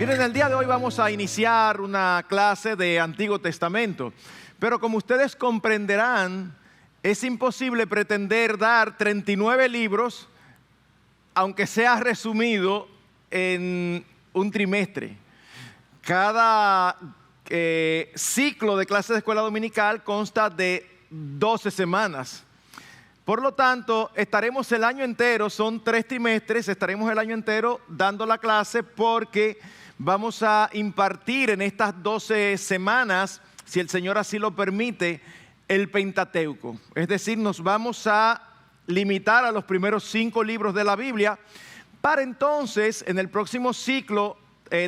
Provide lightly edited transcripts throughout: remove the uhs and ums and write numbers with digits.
Bien, en el día de hoy vamos a iniciar una clase de Antiguo Testamento, pero como ustedes comprenderán, es imposible pretender dar 39 libros, aunque sea resumido en un trimestre. Cada ciclo de clases de escuela dominical consta de 12 semanas. Por lo tanto, estaremos el año entero, son 3 trimestres, estaremos el año entero dando la clase porque vamos a impartir en estas 12 semanas, si el Señor así lo permite, el Pentateuco. Es decir, nos vamos a limitar a los primeros 5 libros de la Biblia para entonces, en el próximo ciclo,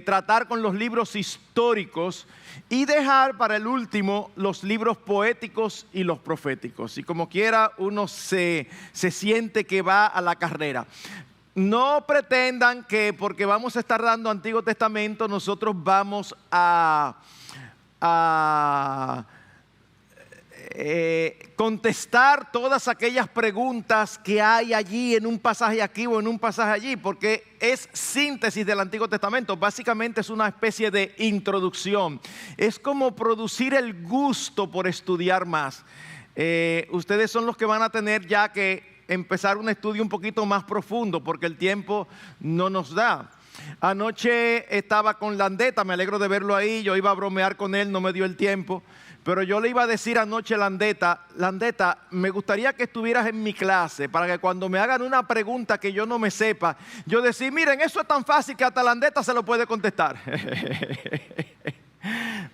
tratar con los libros históricos y dejar para el último los libros poéticos y los proféticos. Y como quiera, uno se siente que va a la carrera. No pretendan que porque vamos a estar dando Antiguo Testamento, nosotros vamos a contestar todas aquellas preguntas que hay allí en un pasaje aquí o en un pasaje allí, porque es síntesis del Antiguo Testamento. Básicamente es una especie de introducción. Es como producir el gusto por estudiar más. Ustedes son los que van a tener ya que empezar un estudio un poquito más profundo porque el tiempo no nos da. Anoche estaba con Landeta, me alegro de verlo ahí, yo iba a bromear con él, no me dio el tiempo, pero yo le iba a decir anoche a Landeta, me gustaría que estuvieras en mi clase para que cuando me hagan una pregunta que yo no me sepa, yo decir, miren, eso es tan fácil que hasta Landeta se lo puede contestar.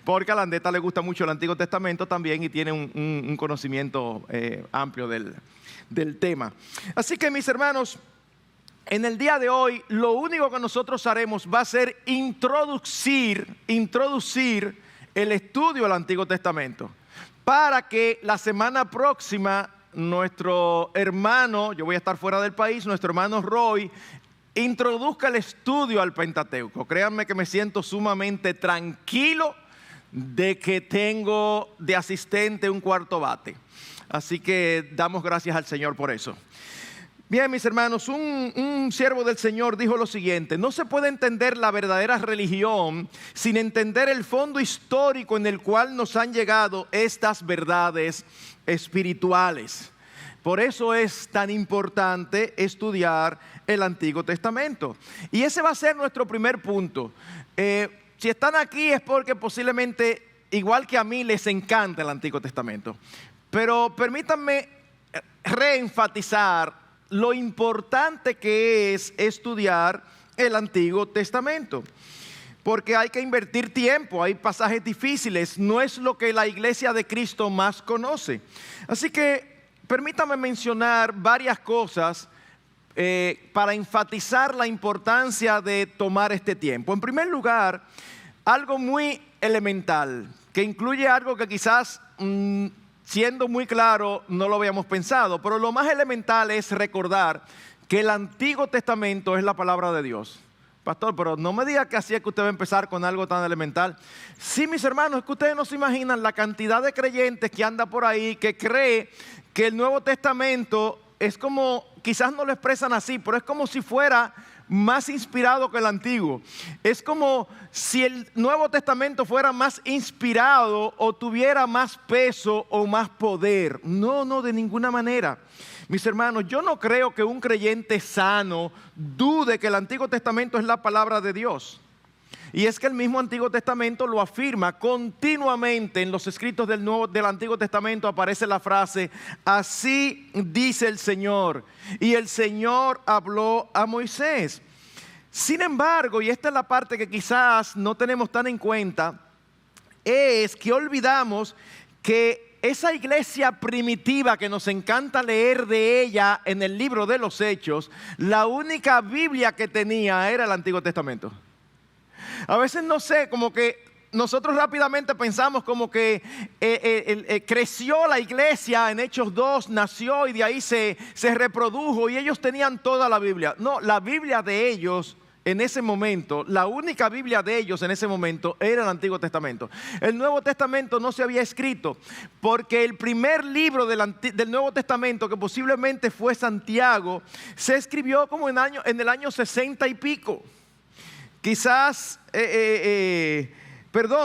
Porque a Landeta le gusta mucho el Antiguo Testamento también y tiene un conocimiento amplio del tema. Así que mis hermanos, en el día de hoy lo único que nosotros haremos va a ser introducir el estudio del Antiguo Testamento para que la semana próxima nuestro hermano, yo voy a estar fuera del país, nuestro hermano Roy introduzca el estudio al Pentateuco. Créanme que me siento sumamente tranquilo de que tengo de asistente un cuarto bate. Así que damos gracias al Señor por eso. Bien, mis hermanos, un siervo del Señor dijo lo siguiente: no se puede entender la verdadera religión sin entender el fondo histórico en el cual nos han llegado estas verdades espirituales. Por eso es tan importante estudiar el Antiguo Testamento. Y ese va a ser nuestro primer punto. Si están aquí es porque posiblemente, igual que a mí, les encanta el Antiguo Testamento. Pero permítanme reenfatizar lo importante que es estudiar el Antiguo Testamento. Porque hay que invertir tiempo, hay pasajes difíciles, no es lo que la iglesia de Cristo más conoce. Así que permítame mencionar varias cosas para enfatizar la importancia de tomar este tiempo. En primer lugar, algo muy elemental, que incluye algo que quizás siendo muy claro, no lo habíamos pensado, pero lo más elemental es recordar que el Antiguo Testamento es la palabra de Dios. Pastor, pero no me diga que así es que usted va a empezar con algo tan elemental. Sí, mis hermanos, es que ustedes no se imaginan la cantidad de creyentes que anda por ahí, que cree que el Nuevo Testamento es como, quizás no lo expresan así, pero es como si fuera más inspirado que el Antiguo. Es como si el Nuevo Testamento fuera más inspirado o tuviera más peso o más poder. No, de ninguna manera. Mis hermanos, yo no creo que un creyente sano dude que el Antiguo Testamento es la palabra de Dios. Y es que el mismo Antiguo Testamento lo afirma continuamente. En los escritos del Antiguo Testamento aparece la frase: así dice el Señor. Y el Señor habló a Moisés. Sin embargo, y esta es la parte que quizás no tenemos tan en cuenta, es que olvidamos que esa iglesia primitiva que nos encanta leer de ella en el libro de los Hechos, la única Biblia que tenía era el Antiguo Testamento. A veces no sé, como que nosotros rápidamente pensamos como que creció la iglesia en Hechos 2, nació y de ahí se reprodujo y ellos tenían toda la Biblia. No, la Biblia de ellos en ese momento, la única Biblia de ellos en ese momento era el Antiguo Testamento. El Nuevo Testamento no se había escrito porque el primer libro del Nuevo Testamento, que posiblemente fue Santiago, se escribió como en el año 60 y pico. quizás,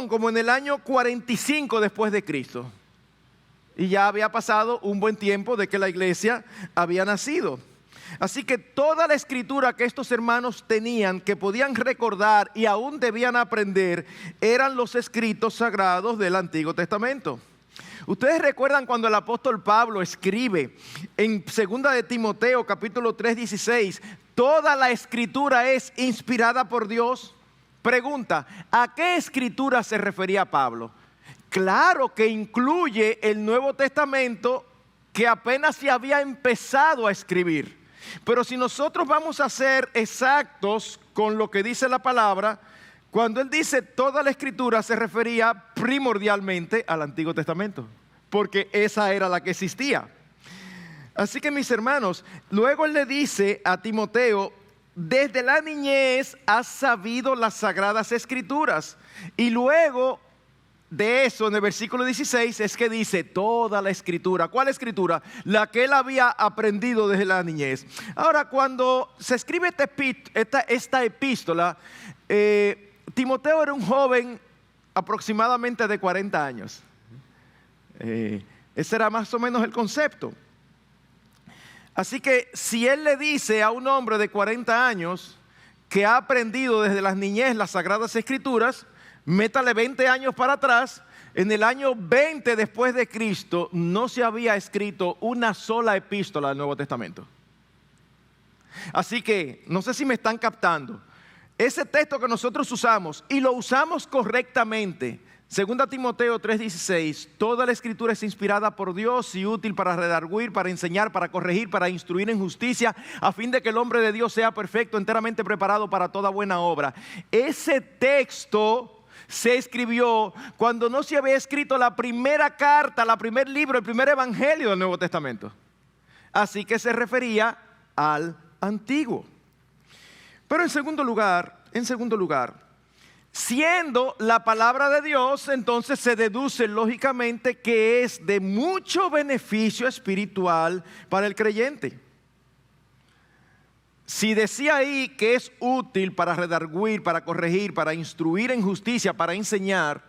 como en el año 45 después de Cristo. Y ya había pasado un buen tiempo de que la iglesia había nacido. Así que toda la escritura que estos hermanos tenían, que podían recordar y aún debían aprender, eran los escritos sagrados del Antiguo Testamento. Ustedes recuerdan cuando el apóstol Pablo escribe en 2 de Timoteo capítulo 3:16, toda la escritura es inspirada por Dios. Pregunta, ¿a qué escritura se refería Pablo? Claro que incluye el Nuevo Testamento que apenas se había empezado a escribir. Pero si nosotros vamos a ser exactos con lo que dice la palabra, cuando él dice toda la escritura se refería primordialmente al Antiguo Testamento, porque esa era la que existía. Así que mis hermanos, luego él le dice a Timoteo, desde la niñez has sabido las sagradas escrituras. Y luego de eso, en el versículo 16, es que dice toda la escritura. ¿Cuál escritura? La que él había aprendido desde la niñez. Ahora, cuando se escribe esta epístola, Timoteo era un joven aproximadamente de 40 años. Ese era más o menos el concepto. Así que si él le dice a un hombre de 40 años que ha aprendido desde la niñez las sagradas escrituras, métale 20 años para atrás, en el año 20 después de Cristo no se había escrito una sola epístola del Nuevo Testamento. Así que, no sé si me están captando, ese texto que nosotros usamos y lo usamos correctamente, 2 Timoteo 3:16, toda la escritura es inspirada por Dios y útil para redarguir, para enseñar, para corregir, para instruir en justicia, a fin de que el hombre de Dios sea perfecto, enteramente preparado para toda buena obra. Ese texto se escribió cuando no se había escrito la primera carta, el primer libro, el primer evangelio del Nuevo Testamento. Así que se refería al antiguo. Pero en segundo lugar, siendo la palabra de Dios, entonces se deduce lógicamente que es de mucho beneficio espiritual para el creyente. Si decía ahí que es útil para redarguir, para corregir, para instruir en justicia, para enseñar,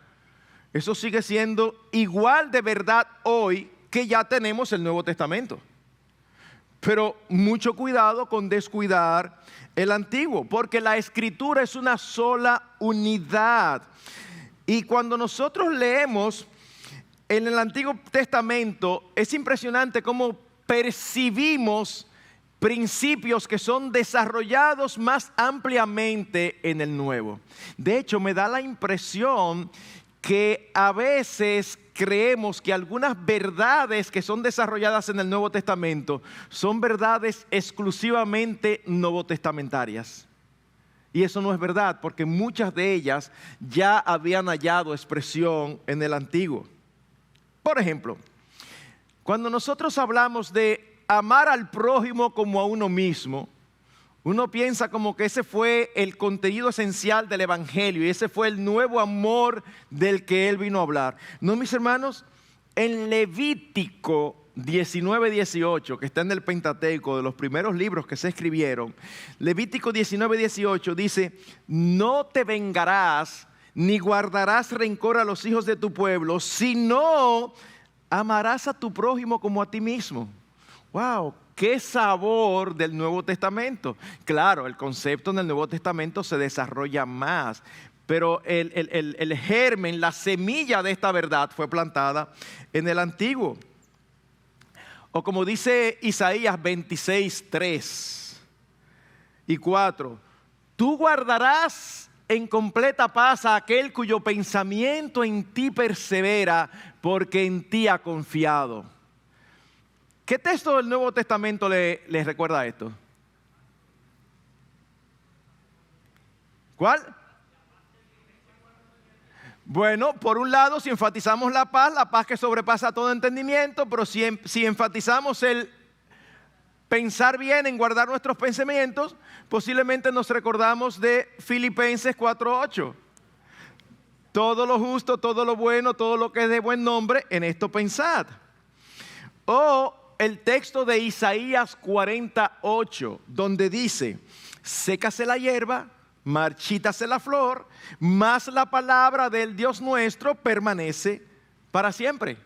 eso sigue siendo igual de verdad hoy que ya tenemos el Nuevo Testamento. Pero mucho cuidado con descuidar el antiguo, porque la escritura es una sola unidad. Y cuando nosotros leemos en el Antiguo Testamento, es impresionante cómo percibimos principios que son desarrollados más ampliamente en el Nuevo. De hecho, me da la impresión que a veces creemos que algunas verdades que son desarrolladas en el Nuevo Testamento son verdades exclusivamente novotestamentarias. Y eso no es verdad, porque muchas de ellas ya habían hallado expresión en el Antiguo. Por ejemplo, cuando nosotros hablamos de amar al prójimo como a uno mismo, uno piensa como que ese fue el contenido esencial del Evangelio y ese fue el nuevo amor del que Él vino a hablar. No, mis hermanos, en Levítico 19:18, que está en el Pentateuco, de los primeros libros que se escribieron, Levítico 19:18 dice, no te vengarás ni guardarás rencor a los hijos de tu pueblo, sino amarás a tu prójimo como a ti mismo. ¡Wow! ¡Qué sabor del Nuevo Testamento! Claro, el concepto en el Nuevo Testamento se desarrolla más, pero el germen, la semilla de esta verdad fue plantada en el Antiguo. O como dice Isaías 26:3 y 4, tú guardarás en completa paz a aquel cuyo pensamiento en ti persevera, porque en ti ha confiado. ¿Qué texto del Nuevo Testamento les recuerda esto? ¿Cuál? Bueno, por un lado, si enfatizamos la paz que sobrepasa todo entendimiento, pero si enfatizamos el pensar bien en guardar nuestros pensamientos, posiblemente nos recordamos de Filipenses 4:8. Todo lo justo, todo lo bueno, todo lo que es de buen nombre, en esto pensad. O el texto de Isaías 48, donde dice, sécase la hierba, marchítase la flor, mas la palabra del Dios nuestro permanece para siempre.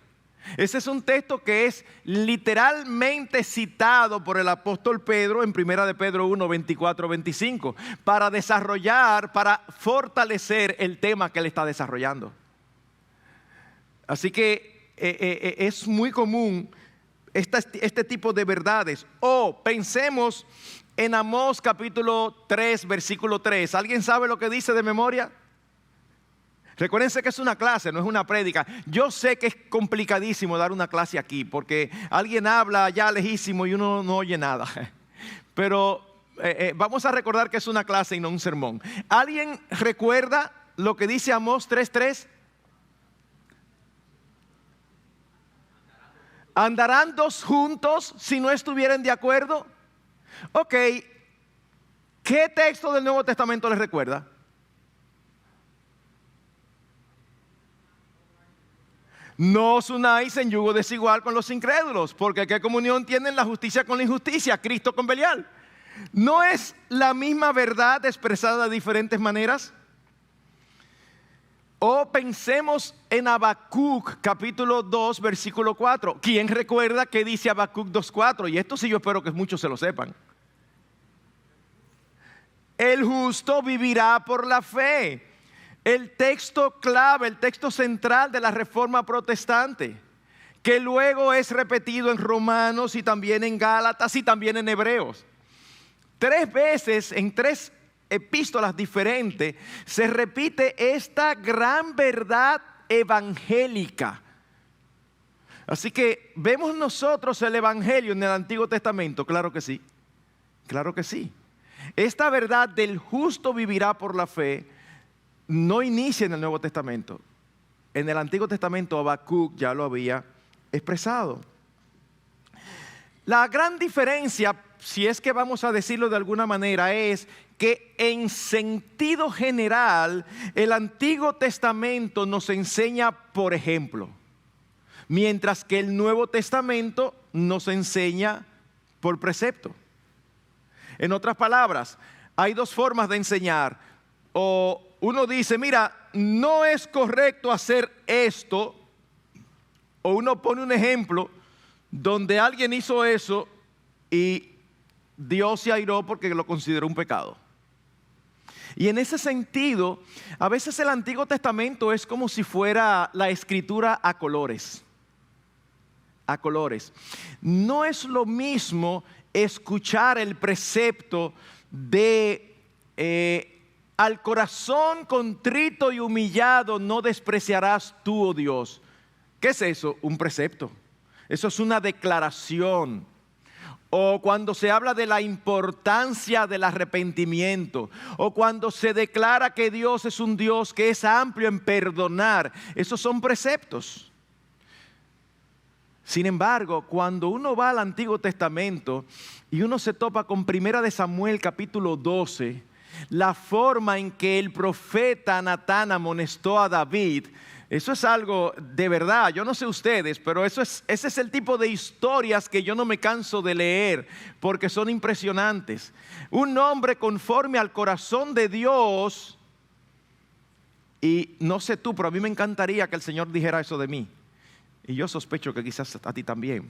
Ese es un texto que es literalmente citado por el apóstol Pedro en 1 de Pedro 1, 24, 25, para desarrollar, para fortalecer el tema que él está desarrollando. Así que es muy común este tipo de verdades. O pensemos en Amós capítulo 3, versículo 3. ¿Alguien sabe lo que dice de memoria? Recuérdense que es una clase, no es una prédica. Yo sé que es complicadísimo dar una clase aquí, porque alguien habla allá lejísimo y uno no oye nada. Pero vamos a recordar que es una clase y no un sermón. ¿Alguien recuerda lo que dice Amós 3:3? ¿Andarán dos juntos si no estuvieren de acuerdo? Ok, ¿qué texto del Nuevo Testamento les recuerda? No os unáis en yugo desigual con los incrédulos, porque ¿qué comunión tienen la justicia con la injusticia? Cristo con Belial. ¿No es la misma verdad expresada de diferentes maneras? O pensemos en Habacuc capítulo 2 versículo 4. ¿Quién recuerda qué dice Habacuc 2:4? Y esto sí yo espero que muchos se lo sepan. El justo vivirá por la fe. El texto clave, el texto central de la Reforma Protestante, que luego es repetido en Romanos y también en Gálatas y también en Hebreos. 3 veces en 3 epístolas diferentes se repite esta gran verdad evangélica. Así que vemos nosotros el evangelio en el Antiguo Testamento, claro que sí, claro que sí. Esta verdad del justo vivirá por la fe no inicia en el Nuevo Testamento. En el Antiguo Testamento Habacuc ya lo había expresado. La gran diferencia, si es que vamos a decirlo de alguna manera, es que en sentido general el Antiguo Testamento nos enseña por ejemplo, mientras que el Nuevo Testamento nos enseña por precepto. En otras palabras, hay 2 formas de enseñar. O uno dice, mira, no es correcto hacer esto, o uno pone un ejemplo donde alguien hizo eso y Dios se airó porque lo consideró un pecado. Y en ese sentido, a veces el Antiguo Testamento es como si fuera la escritura a colores. A colores. No es lo mismo escuchar el precepto de al corazón contrito y humillado no despreciarás tú, oh Dios. ¿Qué es eso? Un precepto. Eso es una declaración. O cuando se habla de la importancia del arrepentimiento, o cuando se declara que Dios es un Dios que es amplio en perdonar, esos son preceptos. Sin embargo, cuando uno va al Antiguo Testamento y uno se topa con 1 de Samuel capítulo 12, la forma en que el profeta Natán amonestó a David, eso es algo de verdad. Yo no sé ustedes, pero ese es el tipo de historias que yo no me canso de leer porque son impresionantes. Un hombre conforme al corazón de Dios, y no sé tú, pero a mí me encantaría que el Señor dijera eso de mí. Y yo sospecho que quizás a ti también.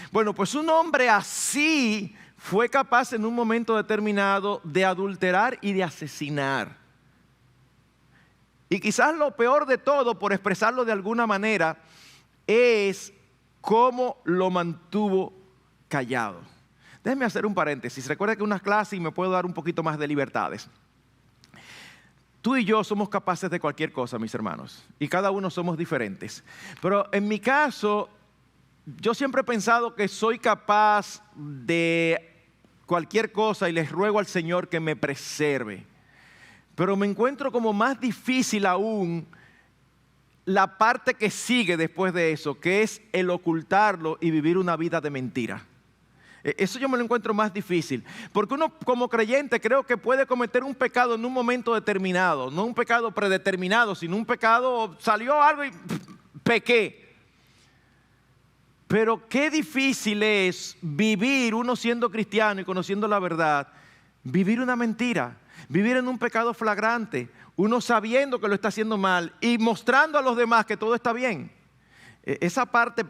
Bueno, pues un hombre así fue capaz en un momento determinado de adulterar y de asesinar. Y quizás lo peor de todo, por expresarlo de alguna manera, es cómo lo mantuvo callado. Déjenme hacer un paréntesis. Recuerda que en unas clases me puedo dar un poquito más de libertades. Tú y yo somos capaces de cualquier cosa, mis hermanos, y cada uno somos diferentes. Pero en mi caso, yo siempre he pensado que soy capaz de cualquier cosa y les ruego al Señor que me preserve. Pero me encuentro como más difícil aún la parte que sigue después de eso, que es el ocultarlo y vivir una vida de mentira. Eso yo me lo encuentro más difícil, porque uno como creyente creo que puede cometer un pecado en un momento determinado, no un pecado predeterminado, sino un pecado, salió algo y pequé. Pero qué difícil es vivir, uno siendo cristiano y conociendo la verdad, vivir una mentira. vivir en un pecado flagrante, uno sabiendo que lo está haciendo mal y mostrando a los demás que todo está bien. Esa parte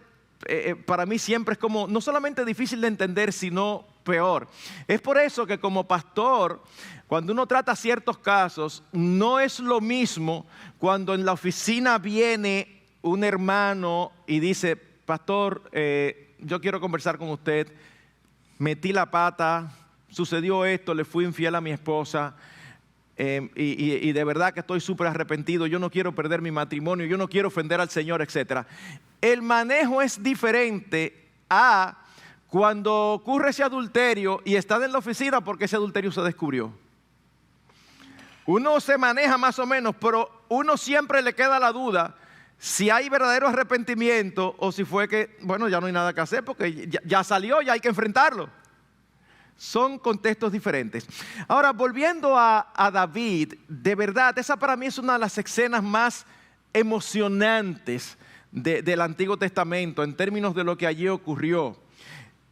para mí siempre es como no solamente difícil de entender, sino peor. Es por eso que como pastor, cuando uno trata ciertos casos, no es lo mismo cuando en la oficina viene un hermano y dice: pastor, yo quiero conversar con usted, metí la pata, sucedió esto, le fui infiel a mi esposa, y de verdad que estoy súper arrepentido, yo no quiero perder mi matrimonio, yo no quiero ofender al Señor, etc. El manejo es diferente a cuando ocurre ese adulterio y está en la oficina porque ese adulterio se descubrió. Uno se maneja más o menos, pero uno siempre le queda la duda si hay verdadero arrepentimiento o si fue que, bueno, ya no hay nada que hacer porque ya salió, ya hay que enfrentarlo. Son contextos diferentes. Ahora, volviendo a David, de verdad, esa para mí es una de las escenas más emocionantes del Antiguo Testamento en términos de lo que allí ocurrió.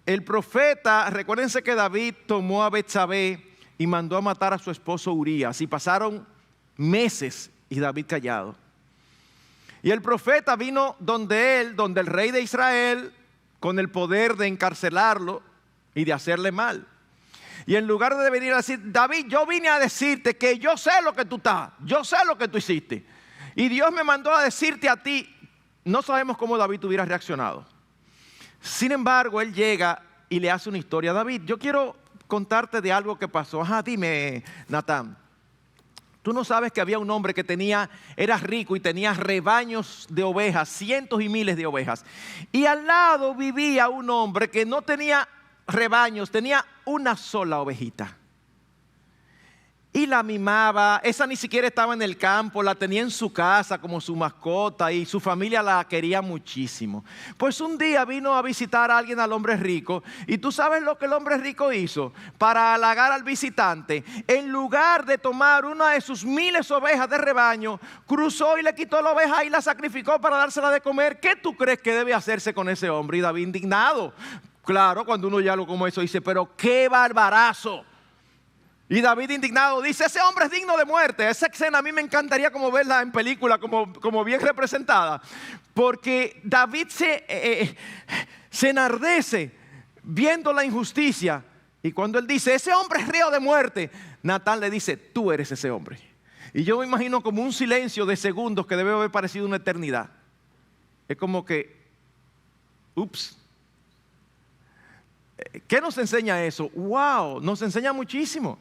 El profeta, recuérdense que David tomó a Betsabé y mandó a matar a su esposo Urías, y pasaron meses y David callado. Y el profeta vino donde el rey de Israel, con el poder de encarcelarlo y de hacerle mal. Y en lugar de venir a decir: David, yo vine a decirte que yo sé lo que tú estás, yo sé lo que tú hiciste, y Dios me mandó a decirte a ti. No sabemos cómo David hubiera reaccionado. Sin embargo, él llega y le hace una historia a David. Yo quiero contarte de algo que pasó. Dime, Natán. Tú no sabes que había un hombre que era rico y tenía rebaños de ovejas, cientos y miles de ovejas. Y al lado vivía un hombre que no tenía rebaños, tenía una sola ovejita. Y la mimaba, esa ni siquiera estaba en el campo, la tenía en su casa como su mascota y su familia la quería muchísimo. Pues un día vino a visitar a alguien, al hombre rico, y tú sabes lo que el hombre rico hizo para halagar al visitante. En lugar de tomar una de sus miles de ovejas de rebaño, cruzó y le quitó la oveja y la sacrificó para dársela de comer. ¿Qué tú crees que debe hacerse con ese hombre? Y David, indignado. Claro, cuando uno ya lo como eso dice: pero qué barbarazo. Y David, indignado, dice: ese hombre es digno de muerte. Esa escena a mí me encantaría como verla en película, como bien representada. Porque David se enardece viendo la injusticia. Y cuando él dice: ese hombre es reo de muerte, Natán le dice: tú eres ese hombre. Y yo me imagino como un silencio de segundos que debe haber parecido una eternidad. Es como que, ups. ¿Qué nos enseña eso? ¡Wow! Nos enseña muchísimo.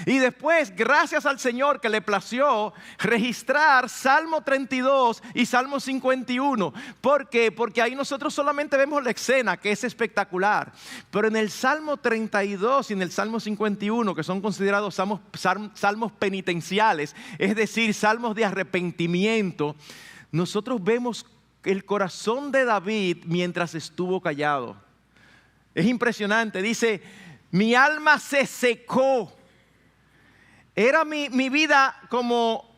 Y después, gracias al Señor que le plació registrar Salmo 32 y Salmo 51. ¿Por qué? Porque ahí nosotros solamente vemos la escena, que es espectacular. Pero en el Salmo 32 y en el Salmo 51, que son considerados salmos penitenciales, es decir, salmos de arrepentimiento, nosotros vemos el corazón de David mientras estuvo callado. Es impresionante, dice: mi alma se secó. Era mi vida como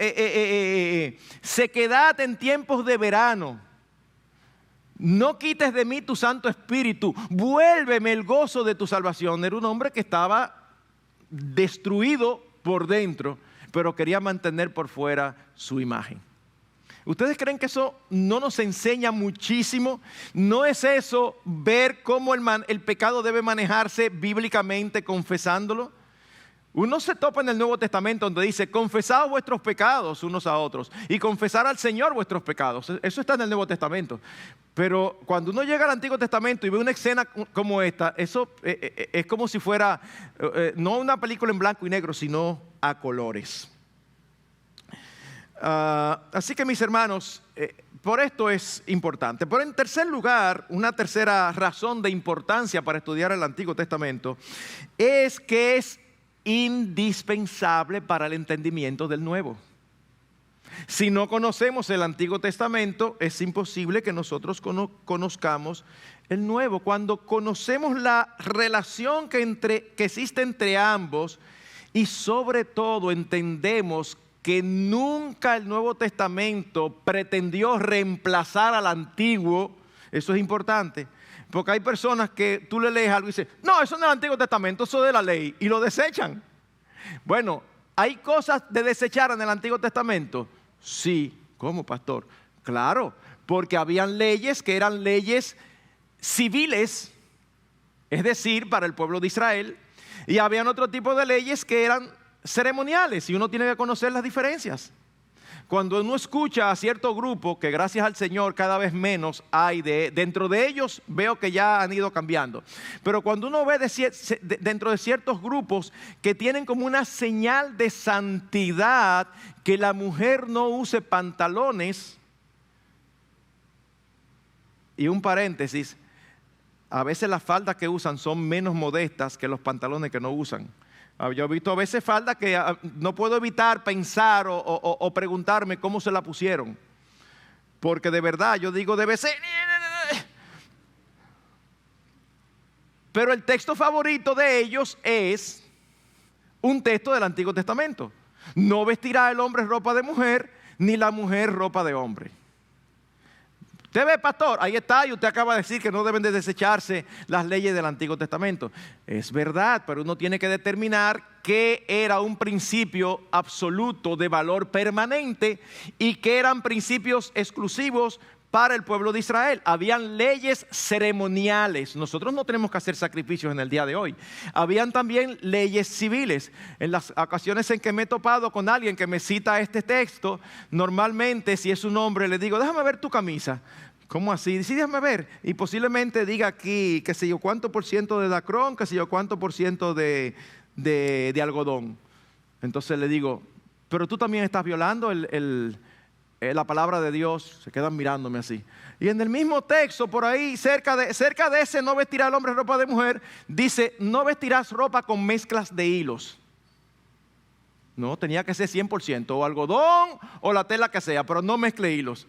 sequedad en tiempos de verano. No quites de mí tu Santo Espíritu, vuélveme el gozo de tu salvación. Era un hombre que estaba destruido por dentro, pero quería mantener por fuera su imagen. ¿Ustedes creen que eso no nos enseña muchísimo? ¿No es eso ver cómo el pecado debe manejarse bíblicamente confesándolo? Uno se topa en el Nuevo Testamento donde dice: confesad vuestros pecados unos a otros y confesar al Señor vuestros pecados. Eso está en el Nuevo Testamento. Pero cuando uno llega al Antiguo Testamento y ve una escena como esta, eso es como si fuera no una película en blanco y negro, sino a colores. Así que, mis hermanos, por esto es importante. Pero en tercer lugar, una tercera razón de importancia para estudiar el Antiguo Testamento es que es indispensable para el entendimiento del Nuevo. Si no conocemos el Antiguo Testamento, es imposible que nosotros conozcamos el Nuevo. Cuando conocemos la relación que existe entre ambos, y sobre todo entendemos que nunca el Nuevo Testamento pretendió reemplazar al Antiguo, eso es importante. Porque hay personas que tú le lees algo y dices: no, eso no es el Antiguo Testamento, eso es de la ley, y lo desechan. Bueno, ¿Hay cosas de desechar en el Antiguo Testamento? Sí. ¿Cómo, pastor? Claro, porque habían leyes que eran leyes civiles, es decir, para el pueblo de Israel, y habían otro tipo de leyes que eran ceremoniales, y uno tiene que conocer las diferencias. Cuando uno escucha a cierto grupo, que gracias al Señor cada vez menos hay dentro de ellos, veo que ya han ido cambiando. Pero cuando uno ve dentro de ciertos grupos que tienen como una señal de santidad que la mujer no use pantalones, y un paréntesis, a veces las faldas que usan son menos modestas que los pantalones que no usan. Yo he visto a veces faldas que no puedo evitar pensar o preguntarme cómo se la pusieron. Porque de verdad yo digo debe ser. Pero el texto favorito de ellos es un texto del Antiguo Testamento. No vestirá el hombre ropa de mujer, ni la mujer ropa de hombre. Usted ve, pastor, ahí está, y usted acaba de decir que no deben de desecharse las leyes del Antiguo Testamento. Es verdad, pero uno tiene que determinar qué era un principio absoluto de valor permanente y qué eran principios exclusivos para el pueblo de Israel. Habían leyes ceremoniales. Nosotros no tenemos que hacer sacrificios en el día de hoy. Habían también leyes civiles. En las ocasiones en que me he topado con alguien que me cita este texto, normalmente si es un hombre le digo, déjame ver tu camisa. ¿Cómo así? Dice, déjame ver. Y posiblemente diga aquí, qué sé yo, cuánto por ciento de dacrón, qué sé yo, cuánto por ciento de algodón. Entonces le digo, pero tú también estás violando la palabra de Dios. Se quedan mirándome así. Y en el mismo texto, por ahí, cerca de ese no vestirá el hombre ropa de mujer, dice, no vestirás ropa con mezclas de hilos. No, tenía que ser 100%, o algodón, o la tela que sea, pero no mezcle hilos.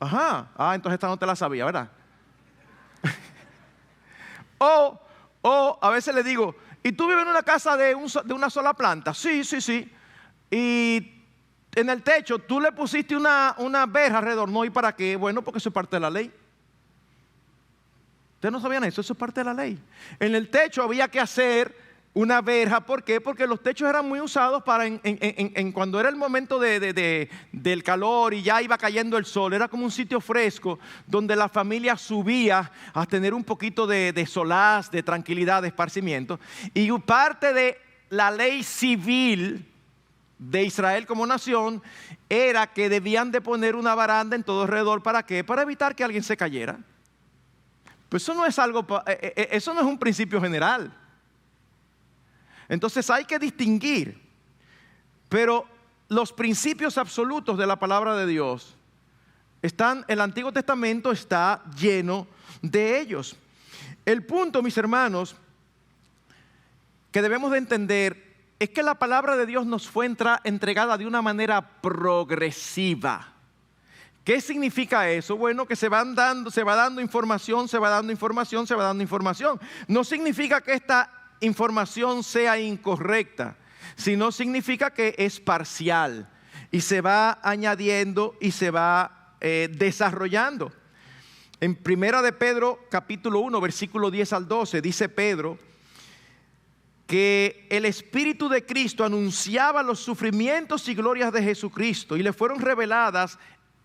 Ajá, entonces esta no te la sabía, ¿verdad? o a veces le digo, ¿y tú vives en una casa de una sola planta? Sí. Y en el techo tú le pusiste una verja alrededor. No, ¿y para qué? Bueno, porque eso es parte de la ley. ¿Ustedes no sabían eso? Eso es parte de la ley. En el techo había que hacer una verja. ¿Por qué? Porque los techos eran muy usados para cuando era el momento del calor y ya iba cayendo el sol. Era como un sitio fresco donde la familia subía a tener un poquito de solaz, de tranquilidad, de esparcimiento. Y parte de la ley civil de Israel como nación era que debían de poner una baranda en todo alrededor. ¿Para qué? Para evitar que alguien se cayera. Pues eso no es eso no es un principio general. Entonces hay que distinguir, pero los principios absolutos de la palabra de Dios el Antiguo Testamento está lleno de ellos. El punto, mis hermanos, que debemos de entender es que la palabra de Dios nos fue entregada de una manera progresiva. ¿Qué significa eso? Bueno, que se va dando información. No significa que esta información sea incorrecta, sino significa que es parcial y se va añadiendo y se va desarrollando. En Primera de Pedro, capítulo 1, versículo 10 al 12, dice Pedro que el Espíritu de Cristo anunciaba los sufrimientos y glorias de Jesucristo y le fueron reveladas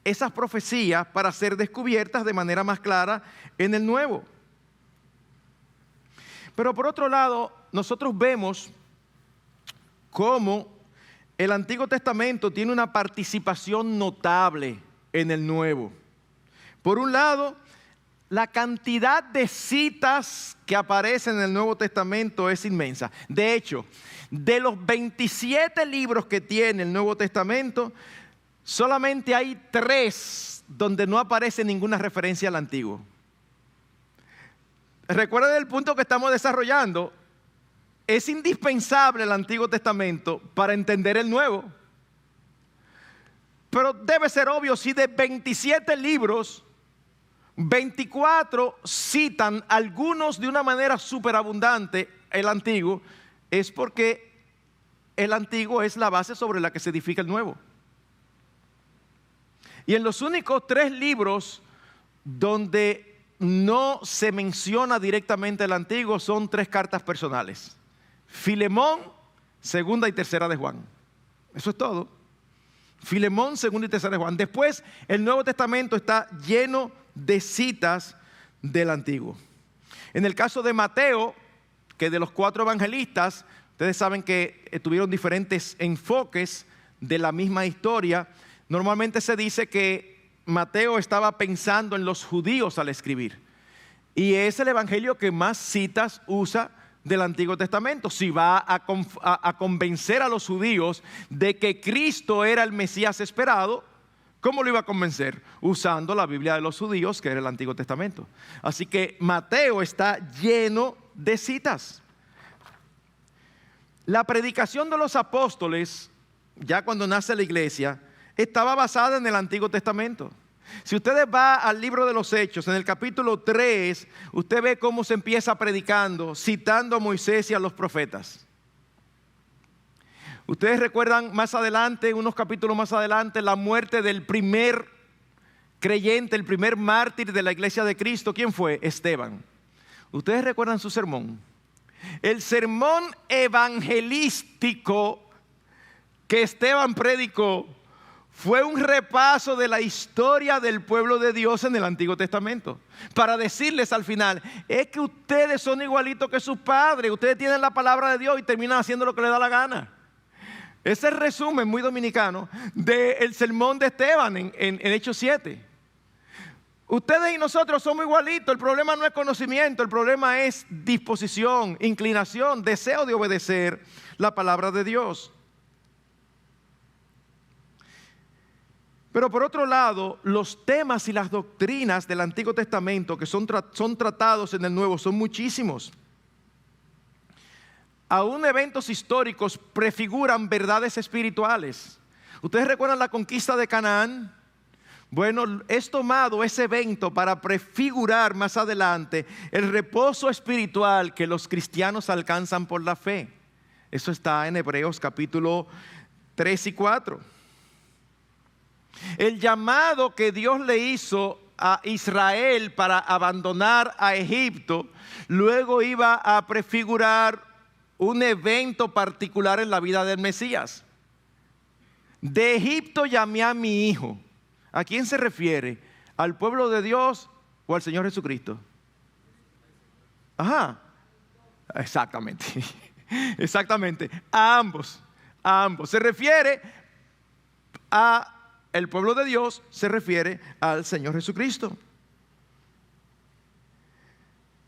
esas profecías para ser descubiertas de manera más clara en el Nuevo. Pero por otro lado, nosotros vemos cómo el Antiguo Testamento tiene una participación notable en el Nuevo. Por un lado, la cantidad de citas que aparecen en el Nuevo Testamento es inmensa. De hecho, de los 27 libros que tiene el Nuevo Testamento, solamente hay 3 donde no aparece ninguna referencia al Antiguo. Recuerden el punto que estamos desarrollando. Es indispensable el Antiguo Testamento para entender el Nuevo. Pero debe ser obvio, si de 27 libros, 24 citan algunos de una manera superabundante el Antiguo, es porque el Antiguo es la base sobre la que se edifica el Nuevo. Y en los únicos 3 libros donde no se menciona directamente el Antiguo son 3 cartas personales: Filemón, Segunda y Tercera de Juan. Eso es todo. Filemón, Segunda y Tercera de Juan. Después, el Nuevo Testamento está lleno de citas del Antiguo. En el caso de Mateo, que de los 4 evangelistas, ustedes saben que tuvieron diferentes enfoques de la misma historia. Normalmente se dice que Mateo estaba pensando en los judíos al escribir. Y es el evangelio que más citas usa del Antiguo Testamento. Si va a convencer a los judíos de que Cristo era el Mesías esperado, ¿cómo lo iba a convencer? Usando la Biblia de los judíos, que era el Antiguo Testamento. Así que Mateo está lleno de citas. La predicación de los apóstoles, ya cuando nace la iglesia, estaba basada en el Antiguo Testamento. Si ustedes van al libro de los Hechos, en el capítulo 3, usted ve cómo se empieza predicando, citando a Moisés y a los profetas. Ustedes recuerdan más adelante, unos capítulos más adelante, la muerte del primer creyente, el primer mártir de la iglesia de Cristo. ¿Quién fue? Esteban. Ustedes recuerdan su sermón. El sermón evangelístico que Esteban predicó fue un repaso de la historia del pueblo de Dios en el Antiguo Testamento, para decirles al final, es que ustedes son igualitos que sus padres, ustedes tienen la palabra de Dios y terminan haciendo lo que les da la gana. Ese es el resumen muy dominicano del sermón de Esteban en Hechos 7. Ustedes y nosotros somos igualitos, el problema no es conocimiento, el problema es disposición, inclinación, deseo de obedecer la palabra de Dios. Pero por otro lado, los temas y las doctrinas del Antiguo Testamento que son tratados en el Nuevo son muchísimos. Aún eventos históricos prefiguran verdades espirituales. ¿Ustedes recuerdan la conquista de Canaán? Bueno, es tomado ese evento para prefigurar más adelante el reposo espiritual que los cristianos alcanzan por la fe. Eso está en Hebreos capítulo 3 y 4. El llamado que Dios le hizo a Israel para abandonar a Egipto, luego iba a prefigurar un evento particular en la vida del Mesías. De Egipto llamé a mi hijo. ¿A quién se refiere? ¿Al pueblo de Dios o al Señor Jesucristo? Ajá, exactamente, exactamente, a ambos, a ambos. Se refiere a el pueblo de Dios, se refiere al Señor Jesucristo.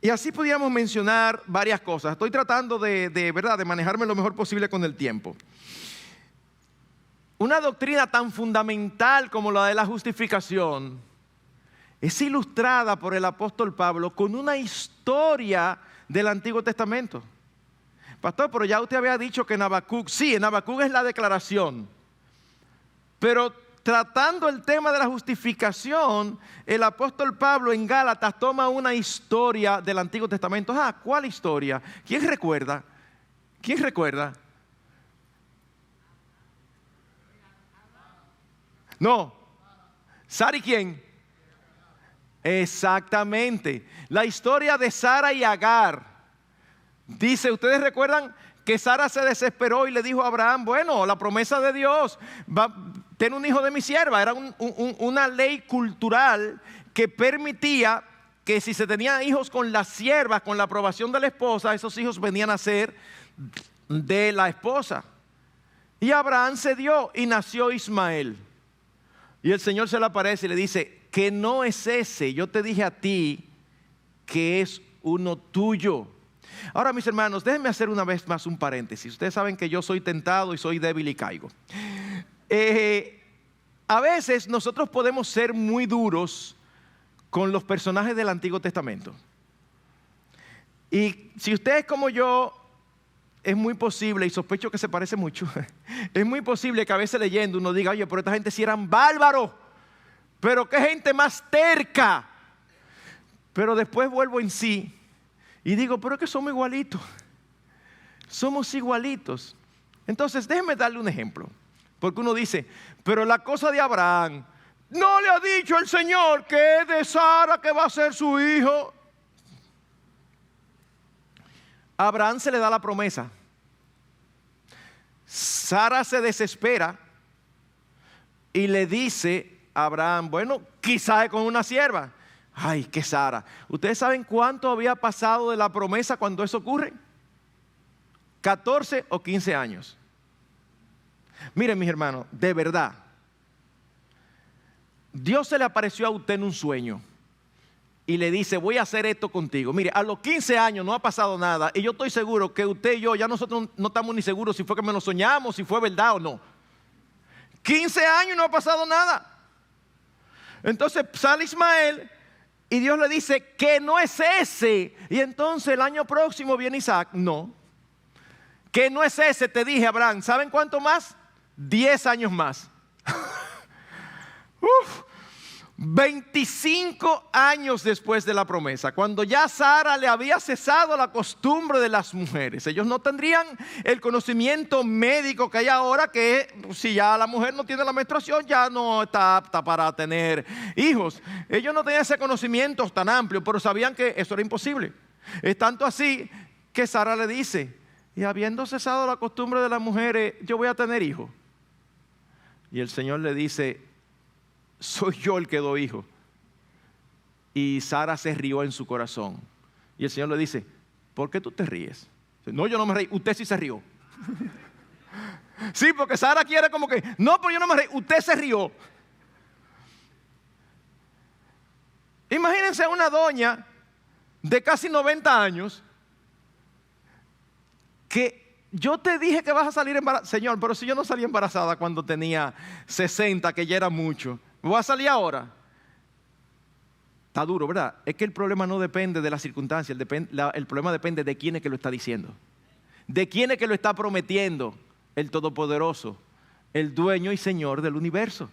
Y así podríamos mencionar varias cosas. Estoy tratando de manejarme lo mejor posible con el tiempo. Una doctrina tan fundamental como la de la justificación es ilustrada por el apóstol Pablo con una historia del Antiguo Testamento. Pastor, pero ya usted había dicho que en Habacuc, sí, en Habacuc es la declaración, pero tratando el tema de la justificación, el apóstol Pablo en Gálatas toma una historia del Antiguo Testamento. ¿Cuál historia? ¿Quién recuerda? ¿Quién recuerda? No. ¿Sara y quién? Exactamente. La historia de Sara y Agar. Dice, ¿ustedes recuerdan que Sara se desesperó y le dijo a Abraham, bueno, la promesa de Dios, ten un hijo de mi sierva? Era una ley cultural que permitía que si se tenían hijos con las siervas, con la aprobación de la esposa, esos hijos venían a ser de la esposa. Y Abraham cedió y nació Ismael. Y el Señor se le aparece y le dice, que no es ese, yo te dije a ti que es uno tuyo. Ahora, mis hermanos, déjenme hacer una vez más un paréntesis. Ustedes saben que yo soy tentado y soy débil y caigo. A veces nosotros podemos ser muy duros con los personajes del Antiguo Testamento. Y si usted es como yo, es muy posible, y sospecho que se parece mucho, es muy posible que a veces leyendo uno diga, oye, pero esta gente sí eran bárbaros, pero qué gente más terca. Pero después vuelvo en sí y digo, pero es que somos igualitos. Somos igualitos. Entonces, déjenme darle un ejemplo. Porque uno dice, pero la cosa de Abraham, ¿no le ha dicho el Señor que es de Sara que va a ser su hijo? A Abraham se le da la promesa. Sara se desespera y le dice a Abraham, bueno, quizás es con una sierva. Ay, qué Sara. ¿Ustedes saben cuánto había pasado de la promesa cuando eso ocurre? 14 o 15 años. Miren, mis hermanos, de verdad, Dios se le apareció a usted en un sueño y le dice, voy a hacer esto contigo. Mire, a los 15 años no ha pasado nada y yo estoy seguro que usted y yo, ya nosotros no estamos ni seguros si fue que me lo soñamos, si fue verdad o no. 15 años y no ha pasado nada. Entonces sale Ismael y Dios le dice que no es ese. Y entonces el año próximo viene Isaac. No, que no es ese, te dije, Abraham. ¿Saben cuánto más? 10 años más. 25 años después de la promesa, cuando ya Sara le había cesado la costumbre de las mujeres. Ellos no tendrían el conocimiento médico que hay ahora, que si ya la mujer no tiene la menstruación, ya no está apta para tener hijos. Ellos no tenían ese conocimiento tan amplio, pero sabían que eso era imposible. Es tanto así que Sara le dice, y habiendo cesado la costumbre de las mujeres, yo voy a tener hijos. Y el Señor le dice, soy yo el que doy hijo. Y Sara se rió en su corazón. Y el Señor le dice, ¿por qué tú te ríes? No, yo no me reí, usted sí se rió. Sí, porque Sara quiere como que, no, pero yo no me reí, usted se rió. Imagínense una doña de casi 90 años que yo te dije que vas a salir embarazada. Señor, pero si yo no salí embarazada cuando tenía 60, que ya era mucho, ¿voy a salir ahora? Está duro, ¿verdad? Es que el problema no depende de las circunstancias, el problema depende de quién es que lo está diciendo, de quién es que lo está prometiendo. El Todopoderoso, el dueño y Señor del universo.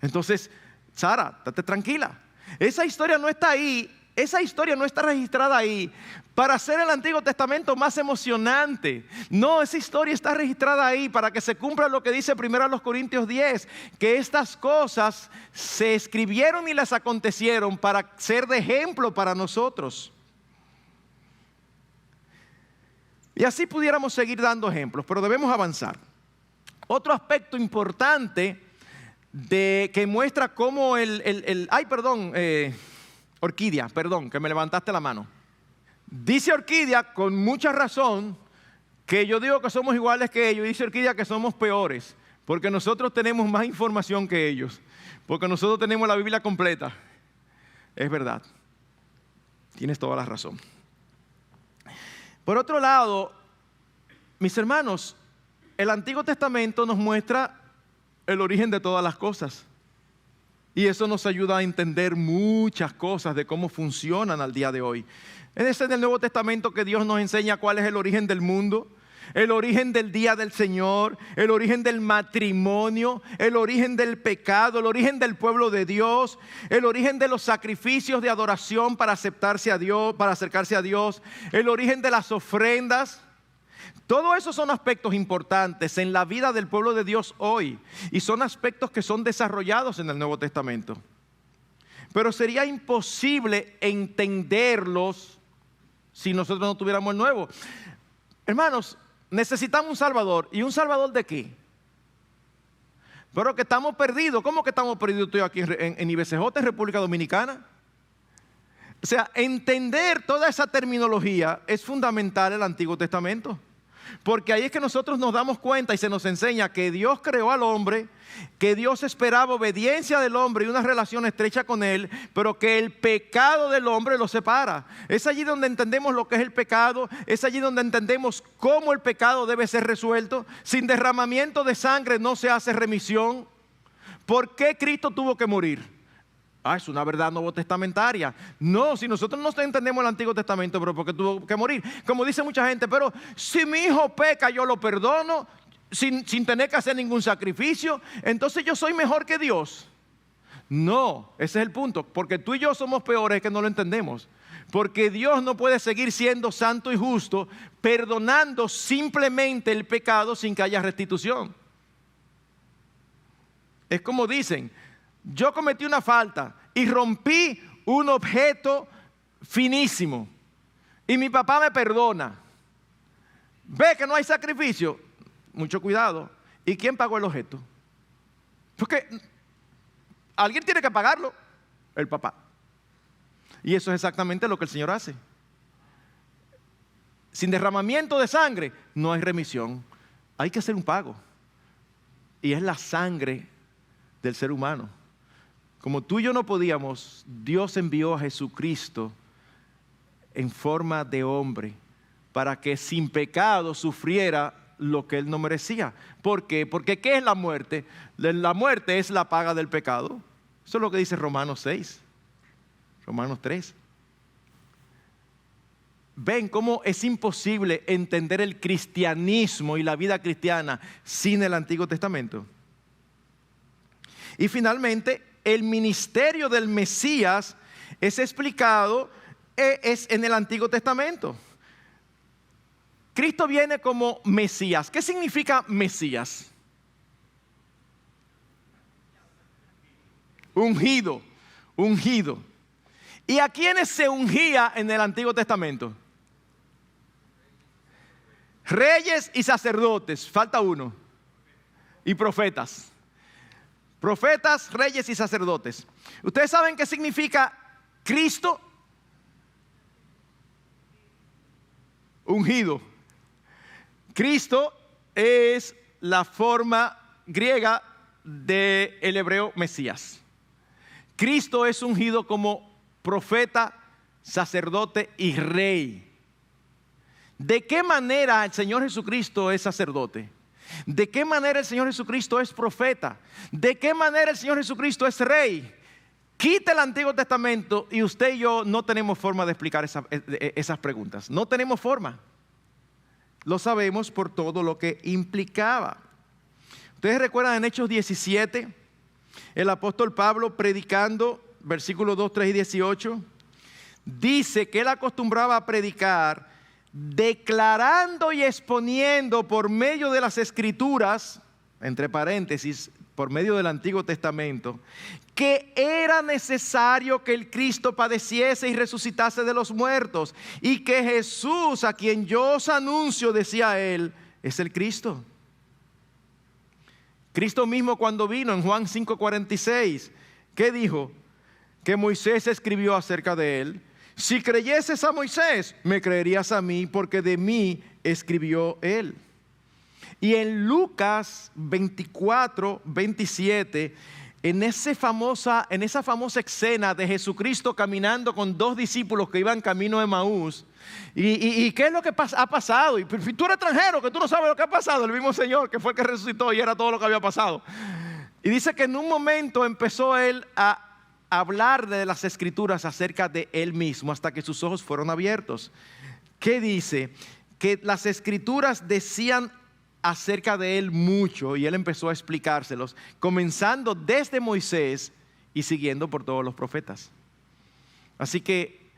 Entonces, Sara, estate tranquila. Esa historia no está ahí. Esa historia no está registrada ahí para hacer el Antiguo Testamento más emocionante. No, esa historia está registrada ahí para que se cumpla lo que dice 1 Corintios 10, que estas cosas se escribieron y las acontecieron para ser de ejemplo para nosotros. Y así pudiéramos seguir dando ejemplos, pero debemos avanzar. Otro aspecto importante que muestra cómo Orquídea, perdón, que me levantaste la mano. Dice Orquídea con mucha razón que yo digo que somos iguales que ellos. Dice Orquídea que somos peores porque nosotros tenemos más información que ellos, porque nosotros tenemos la Biblia completa. Es verdad, tienes toda la razón. Por otro lado, mis hermanos, el Antiguo Testamento nos muestra el origen de todas las cosas. Y eso nos ayuda a entender muchas cosas de cómo funcionan al día de hoy. Es en el Nuevo Testamento que Dios nos enseña cuál es el origen del mundo, el origen del día del Señor, el origen del matrimonio, el origen del pecado, el origen del pueblo de Dios, el origen de los sacrificios de adoración para acercarse a Dios, el origen de las ofrendas. Todo eso son aspectos importantes en la vida del pueblo de Dios hoy y son aspectos que son desarrollados en el Nuevo Testamento. Pero sería imposible entenderlos si nosotros no tuviéramos el Nuevo. Hermanos, necesitamos un Salvador. ¿Y un Salvador de qué? Pero que estamos perdidos. ¿Cómo que estamos perdidos? Estoy aquí en IBCJ, en República Dominicana. O sea, entender toda esa terminología es fundamental en el Antiguo Testamento. Porque ahí es que nosotros nos damos cuenta y se nos enseña que Dios creó al hombre, que Dios esperaba obediencia del hombre y una relación estrecha con él, pero que el pecado del hombre lo separa. Es allí donde entendemos lo que es el pecado, es allí donde entendemos cómo el pecado debe ser resuelto. Sin derramamiento de sangre no se hace remisión. ¿Por qué Cristo tuvo que morir? Es una verdad nuevo testamentaria. No, si nosotros no entendemos el Antiguo Testamento, pero porque tuvo que morir. Como dice mucha gente, pero si mi hijo peca, yo lo perdono sin tener que hacer ningún sacrificio, entonces yo soy mejor que Dios. No, ese es el punto, porque tú y yo somos peores que no lo entendemos. Porque Dios no puede seguir siendo santo y justo, perdonando simplemente el pecado sin que haya restitución. Es como dicen, yo cometí una falta y rompí un objeto finísimo y mi papá me perdona. ¿Ve que no hay sacrificio? mucho cuidado. ¿Y quién pagó el objeto? Porque alguien tiene que pagarlo, el papá. Y eso es exactamente lo que el Señor hace. Sin derramamiento de sangre no hay remisión. Hay que hacer un pago. Y es la sangre del ser humano. Como tú y yo no podíamos, Dios envió a Jesucristo en forma de hombre para que sin pecado sufriera lo que él no merecía. ¿Por qué? Porque ¿qué es la muerte? La muerte es la paga del pecado. Eso es lo que dice Romanos 6, Romanos 3. Ven cómo es imposible entender el cristianismo y la vida cristiana sin el Antiguo Testamento. Y finalmente, el ministerio del Mesías es explicado en el Antiguo Testamento. Cristo viene como Mesías. ¿Qué significa Mesías? Ungido, ungido. ¿Y a quiénes se ungía en el Antiguo Testamento? Reyes y sacerdotes, falta uno. Y profetas. Profetas, reyes y sacerdotes. ¿Ustedes saben qué significa Cristo? Ungido. Cristo es la forma griega del hebreo Mesías. Cristo es ungido como profeta, sacerdote y rey. ¿De qué manera el Señor Jesucristo es sacerdote? ¿De qué manera el Señor Jesucristo es profeta? ¿De qué manera el Señor Jesucristo es rey? Quita el Antiguo Testamento y usted y yo no tenemos forma de explicar esas preguntas. No tenemos forma. Lo sabemos por todo lo que implicaba. Ustedes recuerdan en Hechos 17, el apóstol Pablo predicando, versículos 2, 3 y 18, dice que él acostumbraba a predicar declarando y exponiendo por medio de las Escrituras, entre paréntesis, por medio del Antiguo Testamento, que era necesario que el Cristo padeciese y resucitase de los muertos, y que Jesús, a quien yo os anuncio, decía él, es el Cristo. Cristo mismo cuando vino en Juan 5:46, ¿qué dijo? Que Moisés escribió acerca de él. Si creyeses a Moisés, me creerías a mí, porque de mí escribió él. Y en Lucas 24:27, en esa famosa escena de Jesucristo caminando con dos discípulos que iban camino de Emaús, y ¿qué es lo que ha pasado? Y tú eres extranjero, que tú no sabes lo que ha pasado. El mismo Señor que fue el que resucitó y era todo lo que había pasado. Y dice que en un momento empezó él a hablar de las Escrituras acerca de él mismo hasta que sus ojos fueron abiertos. ¿Qué dice? Que las Escrituras decían acerca de él mucho y él empezó a explicárselos, comenzando desde Moisés y siguiendo por todos los profetas. Así que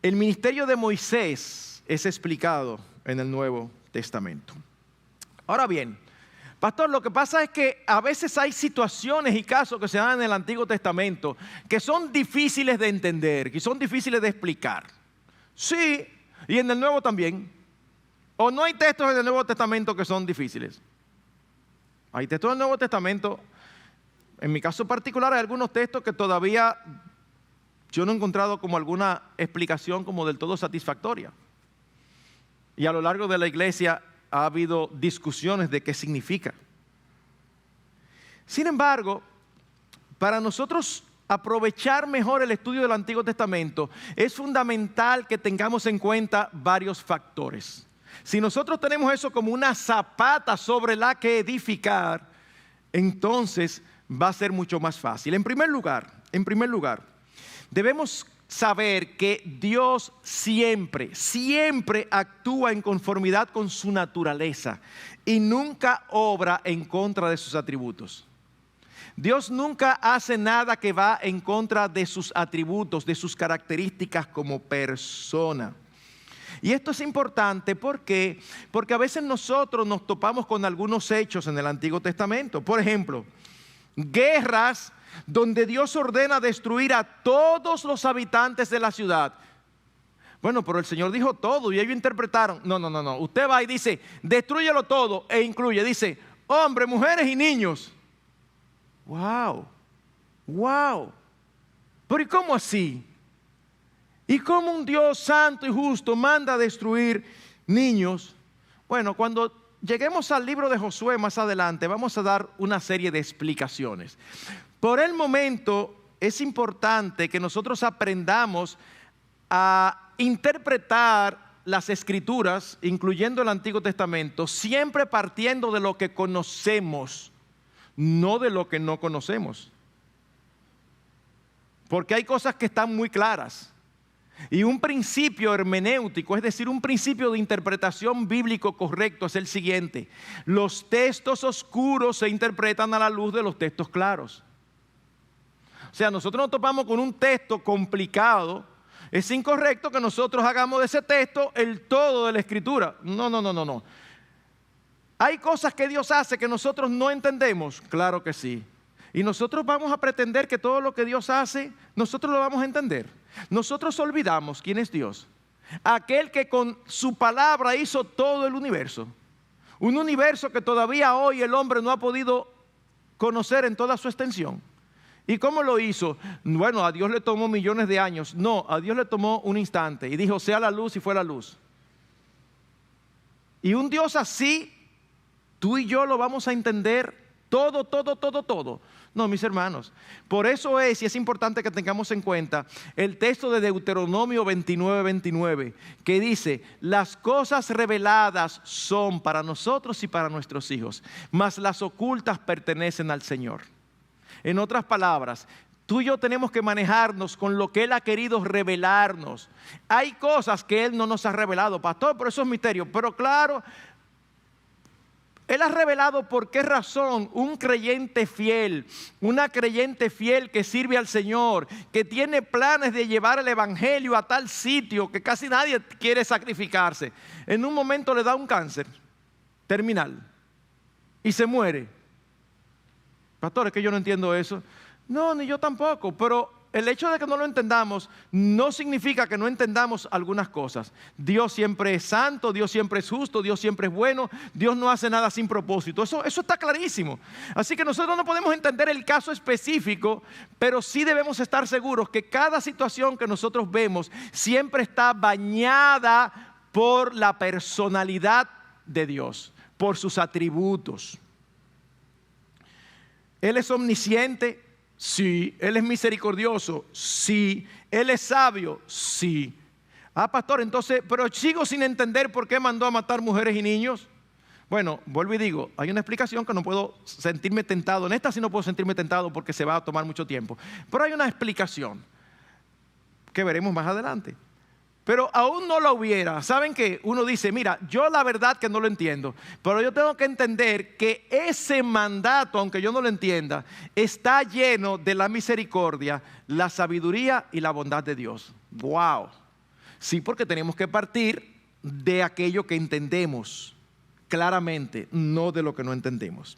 el ministerio de Moisés es explicado en el Nuevo Testamento. Ahora bien, pastor, lo que pasa es que a veces hay situaciones y casos que se dan en el Antiguo Testamento que son difíciles de entender, que son difíciles de explicar. Sí, y en el Nuevo también. ¿O no hay textos en el Nuevo Testamento que son difíciles? Hay textos en el Nuevo Testamento. En mi caso particular hay algunos textos que todavía yo no he encontrado como alguna explicación como del todo satisfactoria. Y a lo largo de la iglesia ha habido discusiones de qué significa. Sin embargo, para nosotros aprovechar mejor el estudio del Antiguo Testamento, es fundamental que tengamos en cuenta varios factores. Si nosotros tenemos eso como una zapata sobre la que edificar, entonces va a ser mucho más fácil. En primer lugar, debemos saber que Dios siempre actúa en conformidad con su naturaleza y nunca obra en contra de sus atributos. Dios nunca hace nada que va en contra de sus atributos, de sus características como persona. Y esto es importante porque a veces nosotros nos topamos con algunos hechos en el Antiguo Testamento. Por ejemplo, guerras donde Dios ordena destruir a todos los habitantes de la ciudad. Bueno, pero el Señor dijo todo y ellos interpretaron. No. Usted va y dice, destrúyelo todo e incluye, dice, hombres, mujeres y niños. Wow. Pero ¿y cómo así? ¿Y cómo un Dios santo y justo manda a destruir niños? Bueno, cuando lleguemos al libro de Josué más adelante, vamos a dar una serie de explicaciones. Por el momento, es importante que nosotros aprendamos a interpretar las Escrituras, incluyendo el Antiguo Testamento, siempre partiendo de lo que conocemos, no de lo que no conocemos. Porque hay cosas que están muy claras. Y un principio hermenéutico, es decir, un principio de interpretación bíblico correcto es el siguiente: los textos oscuros se interpretan a la luz de los textos claros. O sea, nosotros nos topamos con un texto complicado. Es incorrecto que nosotros hagamos de ese texto el todo de la Escritura. No. ¿Hay cosas que Dios hace que nosotros no entendemos? Claro que sí. Y nosotros vamos a pretender que todo lo que Dios hace, nosotros lo vamos a entender. Nosotros olvidamos quién es Dios. Aquel que con su palabra hizo todo el universo. Un universo que todavía hoy el hombre no ha podido conocer en toda su extensión. ¿Y cómo lo hizo? Bueno, a Dios le tomó millones de años. No, a Dios le tomó un instante y dijo, sea la luz, y fue la luz. Y un Dios así, tú y yo lo vamos a entender todo. No, mis hermanos, por eso es, y es importante que tengamos en cuenta el texto de Deuteronomio 29, que dice, las cosas reveladas son para nosotros y para nuestros hijos, mas las ocultas pertenecen al Señor. En otras palabras, tú y yo tenemos que manejarnos con lo que Él ha querido revelarnos. Hay cosas que Él no nos ha revelado, pastor, pero eso es misterio. Pero claro, Él ha revelado por qué razón un creyente fiel, una creyente fiel que sirve al Señor, que tiene planes de llevar el evangelio a tal sitio que casi nadie quiere sacrificarse. En un momento le da un cáncer terminal y se muere. Pastor, es que yo no entiendo eso. No, ni yo tampoco, pero el hecho de que no lo entendamos no significa que no entendamos algunas cosas. Dios siempre es santo, Dios siempre es justo, Dios siempre es bueno, Dios no hace nada sin propósito. Eso está clarísimo. Así que nosotros no podemos entender el caso específico, pero sí debemos estar seguros que cada situación que nosotros vemos siempre está bañada por la personalidad de Dios, por sus atributos. Él es omnisciente, sí. Él es misericordioso, sí. Él es sabio, sí. Pastor, entonces, pero sigo sin entender por qué mandó a matar mujeres y niños. Bueno, vuelvo y digo, hay una explicación que no puedo sentirme tentado. En esta sí no puedo sentirme tentado porque se va a tomar mucho tiempo. Pero hay una explicación que veremos más adelante. Pero aún no lo hubiera. ¿Saben qué? Uno dice, mira, yo la verdad que no lo entiendo, pero yo tengo que entender que ese mandato, aunque yo no lo entienda, está lleno de la misericordia, la sabiduría y la bondad de Dios. ¡Wow! Sí, porque tenemos que partir de aquello que entendemos claramente, no de lo que no entendemos.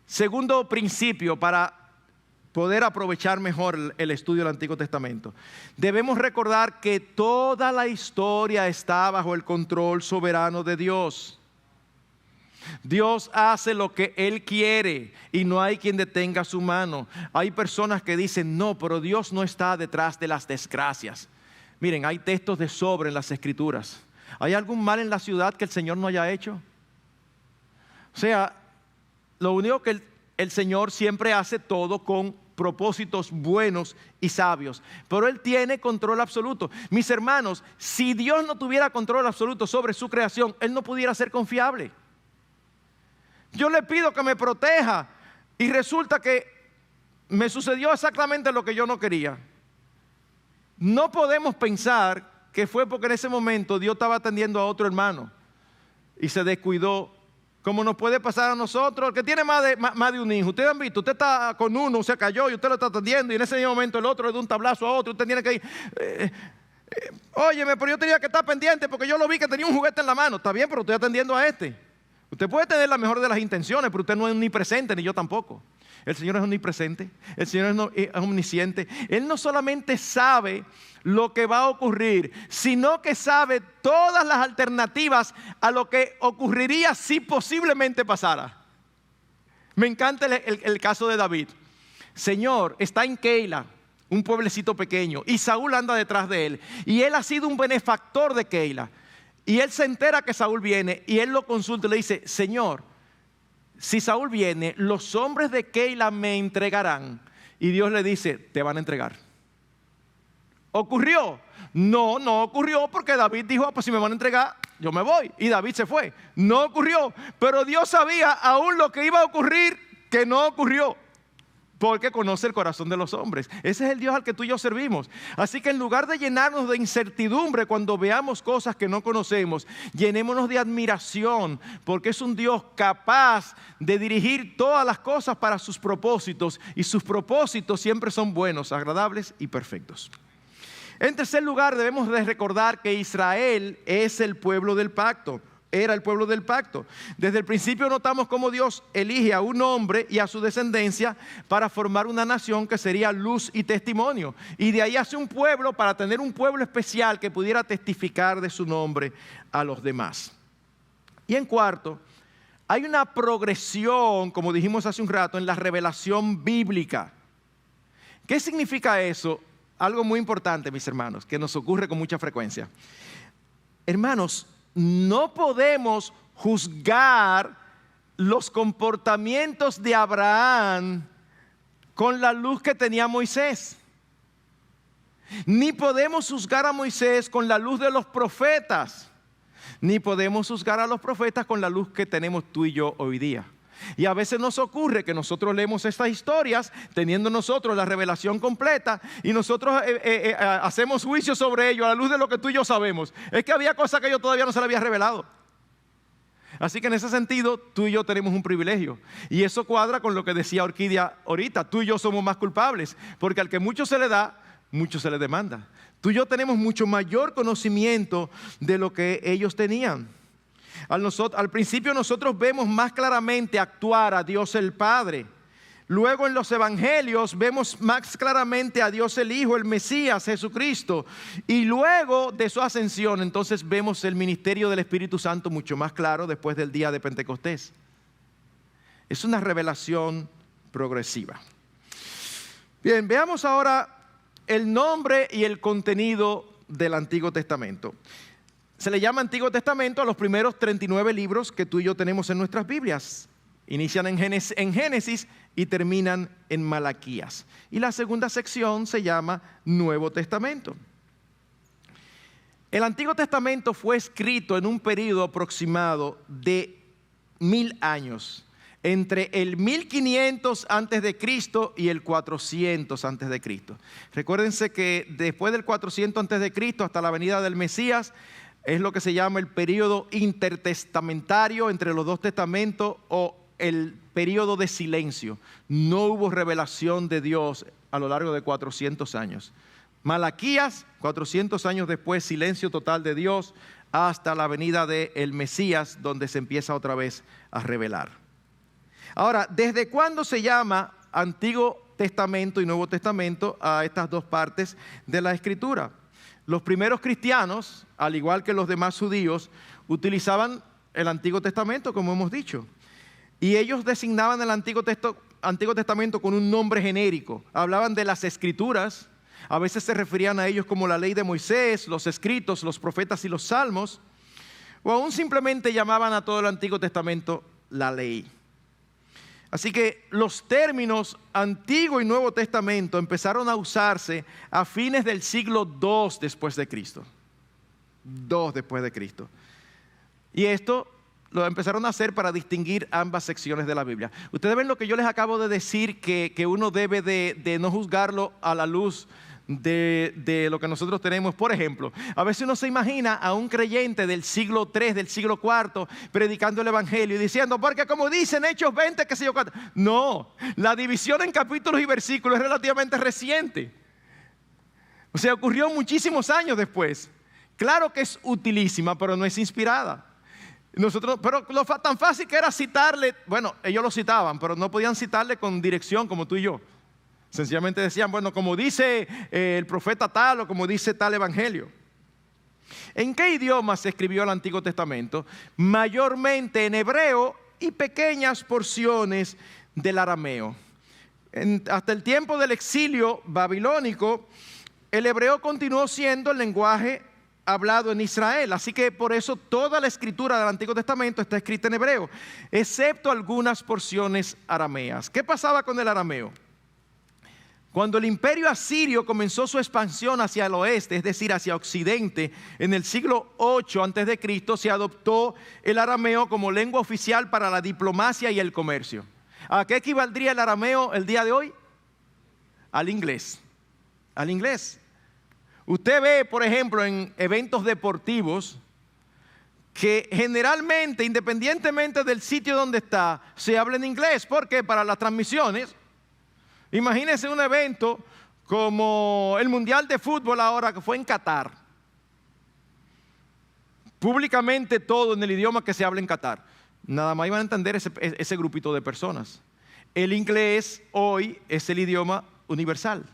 Segundo principio para poder aprovechar mejor el estudio del Antiguo Testamento. Debemos recordar que toda la historia está bajo el control soberano de Dios. Dios hace lo que Él quiere y no hay quien detenga su mano. Hay personas que dicen, no, pero Dios no está detrás de las desgracias. Miren, hay textos de sobra en las Escrituras. ¿Hay algún mal en la ciudad que el Señor no haya hecho? O sea, lo único que el Señor siempre hace todo con propósitos buenos y sabios, pero Él tiene control absoluto. Mis hermanos, si Dios no tuviera control absoluto sobre su creación, Él no pudiera ser confiable. Yo le pido que me proteja y resulta que me sucedió exactamente lo que yo no quería. No podemos pensar que fue porque en ese momento Dios estaba atendiendo a otro hermano y se descuidó. Como nos puede pasar a nosotros, el que tiene más de un hijo. Ustedes han visto, usted está con uno, se cayó y usted lo está atendiendo y en ese mismo momento el otro le da un tablazo a otro. Usted tiene que ir, óyeme, pero yo tenía que estar pendiente porque yo lo vi que tenía un juguete en la mano. Está bien, pero estoy atendiendo a este. Usted puede tener la mejor de las intenciones, pero usted no es ni presente, ni yo tampoco. El Señor es omnipresente, el Señor es omnisciente. Él no solamente sabe lo que va a ocurrir, sino que sabe todas las alternativas a lo que ocurriría si posiblemente pasara. Me encanta el caso de David. Señor, está en Keila, un pueblecito pequeño, y Saúl anda detrás de él. Y él ha sido un benefactor de Keila. Y él se entera que Saúl viene y él lo consulta y le dice, Señor, si Saúl viene, los hombres de Keila me entregarán. Y Dios le dice, te van a entregar. ¿Ocurrió? No, no ocurrió porque David dijo, pues si me van a entregar, yo me voy. Y David se fue. No ocurrió. Pero Dios sabía aún lo que iba a ocurrir que no ocurrió. Porque conoce el corazón de los hombres. Ese es el Dios al que tú y yo servimos. Así que en lugar de llenarnos de incertidumbre cuando veamos cosas que no conocemos, llenémonos de admiración, porque es un Dios capaz de dirigir todas las cosas para sus propósitos, y sus propósitos siempre son buenos, agradables y perfectos. En tercer lugar, debemos de recordar que Israel es el pueblo del pacto. Era el pueblo del pacto. Desde el principio notamos cómo Dios elige a un hombre y a su descendencia para formar una nación que sería luz y testimonio. Y de ahí hace un pueblo para tener un pueblo especial que pudiera testificar de su nombre a los demás. Y en cuarto, hay una progresión, como dijimos hace un rato, en la revelación bíblica. ¿Qué significa eso? Algo muy importante, mis hermanos, que nos ocurre con mucha frecuencia. Hermanos, no podemos juzgar los comportamientos de Abraham con la luz que tenía Moisés. Ni podemos juzgar a Moisés con la luz de los profetas. Ni podemos juzgar a los profetas con la luz que tenemos tú y yo hoy día. Y a veces nos ocurre que nosotros leemos estas historias teniendo nosotros la revelación completa y nosotros hacemos juicio sobre ello a la luz de lo que tú y yo sabemos. Es que había cosas que yo todavía no se le había revelado. Así que en ese sentido tú y yo tenemos un privilegio. Y eso cuadra con lo que decía Orquídea ahorita. Tú y yo somos más culpables porque al que mucho se le da, mucho se le demanda. Tú y yo tenemos mucho mayor conocimiento de lo que ellos tenían. Al principio nosotros vemos más claramente actuar a Dios el Padre. Luego en los evangelios vemos más claramente a Dios el Hijo, el Mesías, Jesucristo. Y luego de su ascensión, entonces vemos el ministerio del Espíritu Santo mucho más claro después del día de Pentecostés. Es una revelación progresiva. Bien, veamos ahora el nombre y el contenido del Antiguo Testamento. Se le llama Antiguo Testamento a los primeros 39 libros que tú y yo tenemos en nuestras Biblias. Inician en Génesis y terminan en Malaquías. Y la segunda sección se llama Nuevo Testamento. El Antiguo Testamento fue escrito en un periodo aproximado de 1000 años, entre el 1500 antes de Cristo y el 400 antes de Cristo. Recuérdense que después del 400 antes de Cristo hasta la venida del Mesías es lo que se llama el periodo intertestamentario entre los dos testamentos, o el periodo de silencio. No hubo revelación de Dios a lo largo de 400 años. Malaquías, 400 años después, silencio total de Dios hasta la venida del Mesías, donde se empieza otra vez a revelar. Ahora, ¿desde cuándo se llama Antiguo Testamento y Nuevo Testamento a estas dos partes de la Escritura? Los primeros cristianos, al igual que los demás judíos, utilizaban el Antiguo Testamento, como hemos dicho. Y ellos designaban el Antiguo Testamento con un nombre genérico. Hablaban de las Escrituras, a veces se referían a ellos como la ley de Moisés, los escritos, los profetas y los salmos, o aún simplemente llamaban a todo el Antiguo Testamento la ley. Así que los términos Antiguo y Nuevo Testamento empezaron a usarse a fines del siglo II después de Cristo. II después de Cristo. Y esto lo empezaron a hacer para distinguir ambas secciones de la Biblia. Ustedes ven lo que yo les acabo de decir, que uno debe de no juzgarlo a la luz de lo que nosotros tenemos. Por ejemplo, a veces uno se imagina a un creyente del siglo III, del siglo IV, predicando el evangelio y diciendo, porque como dicen Hechos 20, qué sé yo cuánto. No, la división en capítulos y versículos es relativamente reciente. O sea, ocurrió muchísimos años después. Claro que es utilísima, pero no es inspirada. Pero tan fácil que era citarle, bueno, ellos lo citaban, pero no podían citarle con dirección como tú y yo. Sencillamente decían, bueno, como dice el profeta tal o como dice tal evangelio. ¿En qué idioma se escribió el Antiguo Testamento? Mayormente en hebreo y pequeñas porciones del arameo. Hasta el tiempo del exilio babilónico, el hebreo continuó siendo el lenguaje hablado en Israel. Así que por eso toda la escritura del Antiguo Testamento está escrita en hebreo, excepto algunas porciones arameas. ¿Qué pasaba con el arameo? Cuando el imperio asirio comenzó su expansión hacia el oeste, es decir, hacia occidente, en el siglo 8 a.C., se adoptó el arameo como lengua oficial para la diplomacia y el comercio. ¿A qué equivaldría el arameo el día de hoy? Al inglés. Al inglés. Usted ve, por ejemplo, en eventos deportivos que generalmente, independientemente del sitio donde está, se habla en inglés. ¿Por qué? Para las transmisiones. Imagínense un evento como el Mundial de Fútbol ahora que fue en Qatar. Públicamente todo en el idioma que se habla en Qatar. Nada más iban a entender ese grupito de personas. El inglés hoy es el idioma universal.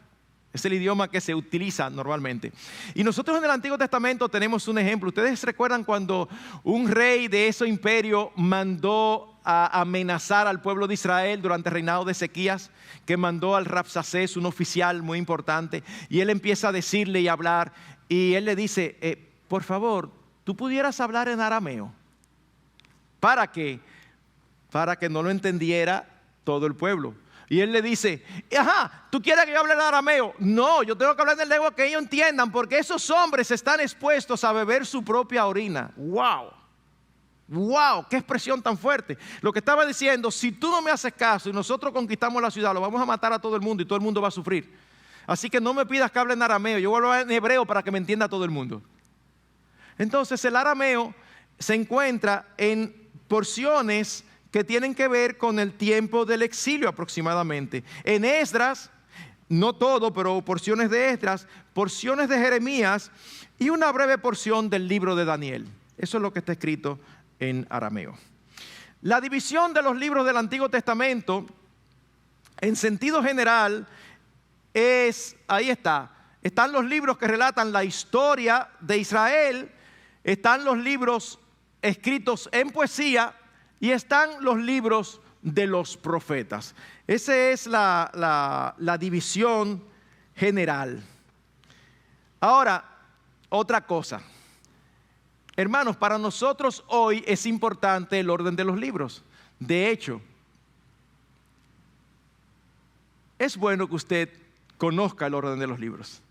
Es el idioma que se utiliza normalmente. Y nosotros en el Antiguo Testamento tenemos un ejemplo. ¿Ustedes recuerdan cuando un rey de ese imperio mandó a amenazar al pueblo de Israel durante el reinado de Ezequías? Que mandó al Rabsacés, un oficial muy importante, y él empieza a decirle y hablar, y él le dice, por favor, ¿tú pudieras hablar en arameo? ¿Para qué? Para que no lo entendiera todo el pueblo. Y él le dice, ajá, ¿tú quieres que yo hable en arameo? No, yo tengo que hablar en lengua que ellos entiendan, porque esos hombres están expuestos a beber su propia orina. ¡Wow! ¡Wow! ¡Qué expresión tan fuerte! Lo que estaba diciendo, si tú no me haces caso y nosotros conquistamos la ciudad, lo vamos a matar a todo el mundo y todo el mundo va a sufrir. Así que no me pidas que hable en arameo, yo voy a hablar en hebreo para que me entienda todo el mundo. Entonces el arameo se encuentra en porciones que tienen que ver con el tiempo del exilio aproximadamente. En Esdras, no todo, pero porciones de Esdras, porciones de Jeremías y una breve porción del libro de Daniel. Eso es lo que está escrito en arameo. La división de los libros del Antiguo Testamento, en sentido general, ahí está. Están los libros que relatan la historia de Israel, están los libros escritos en poesía y están los libros de los profetas. Esa es la división general. Ahora, otra cosa. Hermanos, para nosotros hoy es importante el orden de los libros. De hecho, es bueno que usted conozca el orden de los libros.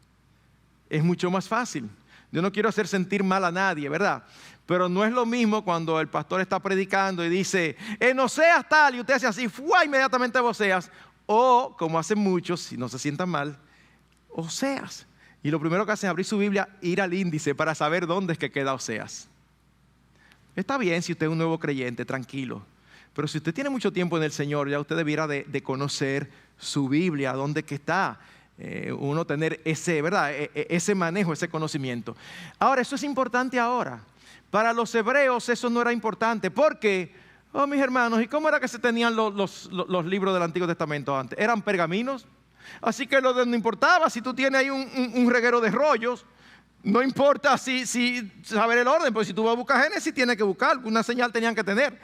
Es mucho más fácil. Yo no quiero hacer sentir mal a nadie, ¿verdad? Pero no es lo mismo cuando el pastor está predicando y dice, en Oseas tal, y usted hace así, ¡fua! Inmediatamente a Oseas. O, como hacen muchos, si no se sientan mal, Oseas. Y lo primero que hacen es abrir su Biblia, ir al índice para saber dónde es que queda Oseas. Está bien si usted es un nuevo creyente, tranquilo. Pero si usted tiene mucho tiempo en el Señor, ya usted debiera de conocer su Biblia, dónde que está. Uno tener ese manejo, ese conocimiento. Ahora, eso es importante ahora. Para los hebreos eso no era importante. ¿Por qué? Oh, mis hermanos, ¿y cómo era que se tenían los libros del Antiguo Testamento antes? ¿Eran pergaminos? Así que no importaba si tú tienes ahí un reguero de rollos. No importa si saber el orden, porque si tú vas a buscar Génesis tienes que buscar, una señal tenían que tener.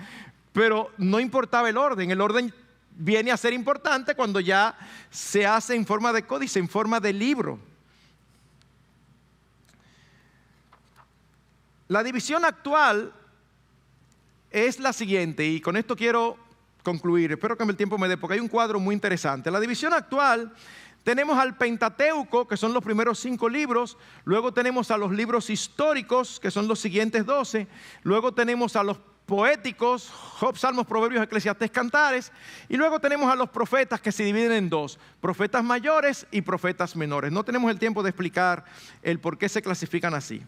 Pero no importaba el orden viene a ser importante cuando ya se hace en forma de códice, en forma de libro. La división actual es la siguiente, y con esto quiero concluir. Espero que el tiempo me dé, porque hay un cuadro muy interesante. La división actual, tenemos al Pentateuco, que son los primeros 5 libros. Luego tenemos a los libros históricos, que son los siguientes 12. Luego tenemos a los poéticos, Job, Salmos, Proverbios, Eclesiastés, Cantares. Y luego tenemos a los profetas, que se dividen en 2, profetas mayores y profetas menores. No tenemos el tiempo de explicar el por qué se clasifican así.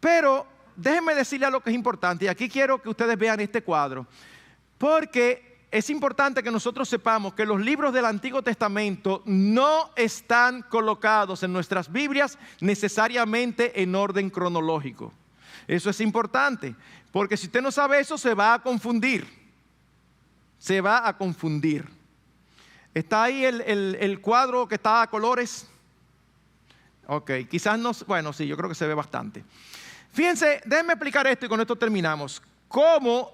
Pero déjenme decirle algo que es importante, y aquí quiero que ustedes vean este cuadro, porque es importante que nosotros sepamos que los libros del Antiguo Testamento no están colocados en nuestras Biblias necesariamente en orden cronológico. Eso es importante, porque si usted no sabe eso, se va a confundir. Se va a confundir. ¿Está ahí el cuadro que está a colores? Ok, quizás no, bueno, sí, yo creo que se ve bastante. Fíjense, déjenme explicar esto y con esto terminamos. ¿Cómo?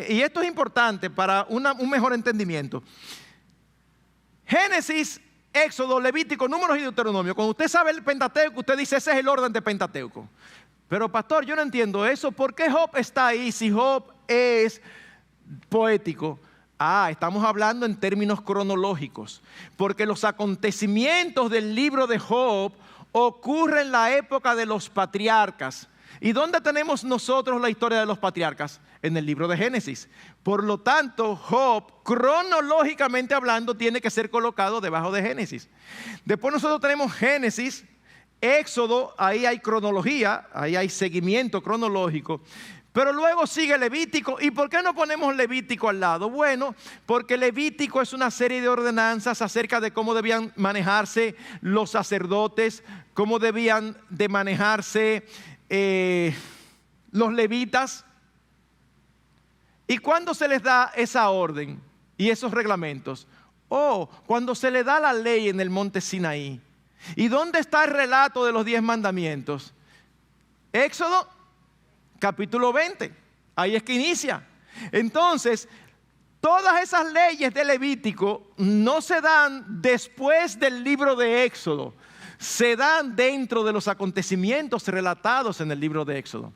Y esto es importante para un mejor entendimiento. Génesis, Éxodo, Levítico, Números y Deuteronomio. Cuando usted sabe el Pentateuco, usted dice, ese es el orden de Pentateuco. Pero pastor, yo no entiendo eso. ¿Por qué Job está ahí si Job es poético? Estamos hablando en términos cronológicos. Porque los acontecimientos del libro de Job ocurren en la época de los patriarcas. ¿Y dónde tenemos nosotros la historia de los patriarcas? En el libro de Génesis. Por lo tanto, Job, cronológicamente hablando, tiene que ser colocado debajo de Génesis. Después nosotros tenemos Génesis, Éxodo, ahí hay cronología, ahí hay seguimiento cronológico. Pero luego sigue Levítico. ¿Y por qué no ponemos Levítico al lado? Bueno, porque Levítico es una serie de ordenanzas acerca de cómo debían manejarse los sacerdotes, cómo debían de manejarse los levitas. ¿Y cuándo se les da esa orden y esos reglamentos? Cuando se le da la ley en el monte Sinaí. ¿Y dónde está el relato de los 10 mandamientos? Éxodo, capítulo 20. Ahí es que inicia. Entonces, todas esas leyes de Levítico no se dan después del libro de Éxodo. Se dan dentro de los acontecimientos relatados en el libro de Éxodo.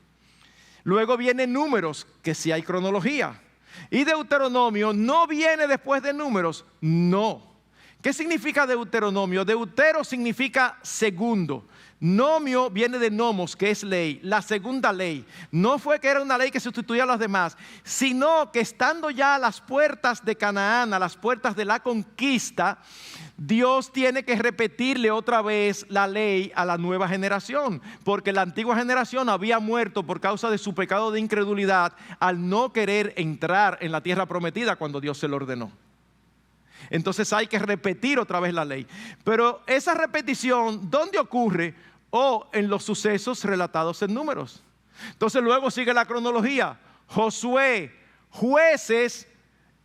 Luego viene Números, que sí hay cronología. Y Deuteronomio no viene después de Números, no. ¿Qué significa Deuteronomio? Deutero significa segundo. Nomio viene de nomos, que es ley, la segunda ley. No fue que era una ley que sustituía a las demás, sino que estando ya a las puertas de Canaán, a las puertas de la conquista, Dios tiene que repetirle otra vez la ley a la nueva generación, porque la antigua generación había muerto por causa de su pecado de incredulidad al no querer entrar en la tierra prometida cuando Dios se lo ordenó. Entonces hay que repetir otra vez la ley. Pero esa repetición, ¿dónde ocurre? En los sucesos relatados en Números. Entonces luego sigue la cronología. Josué, Jueces,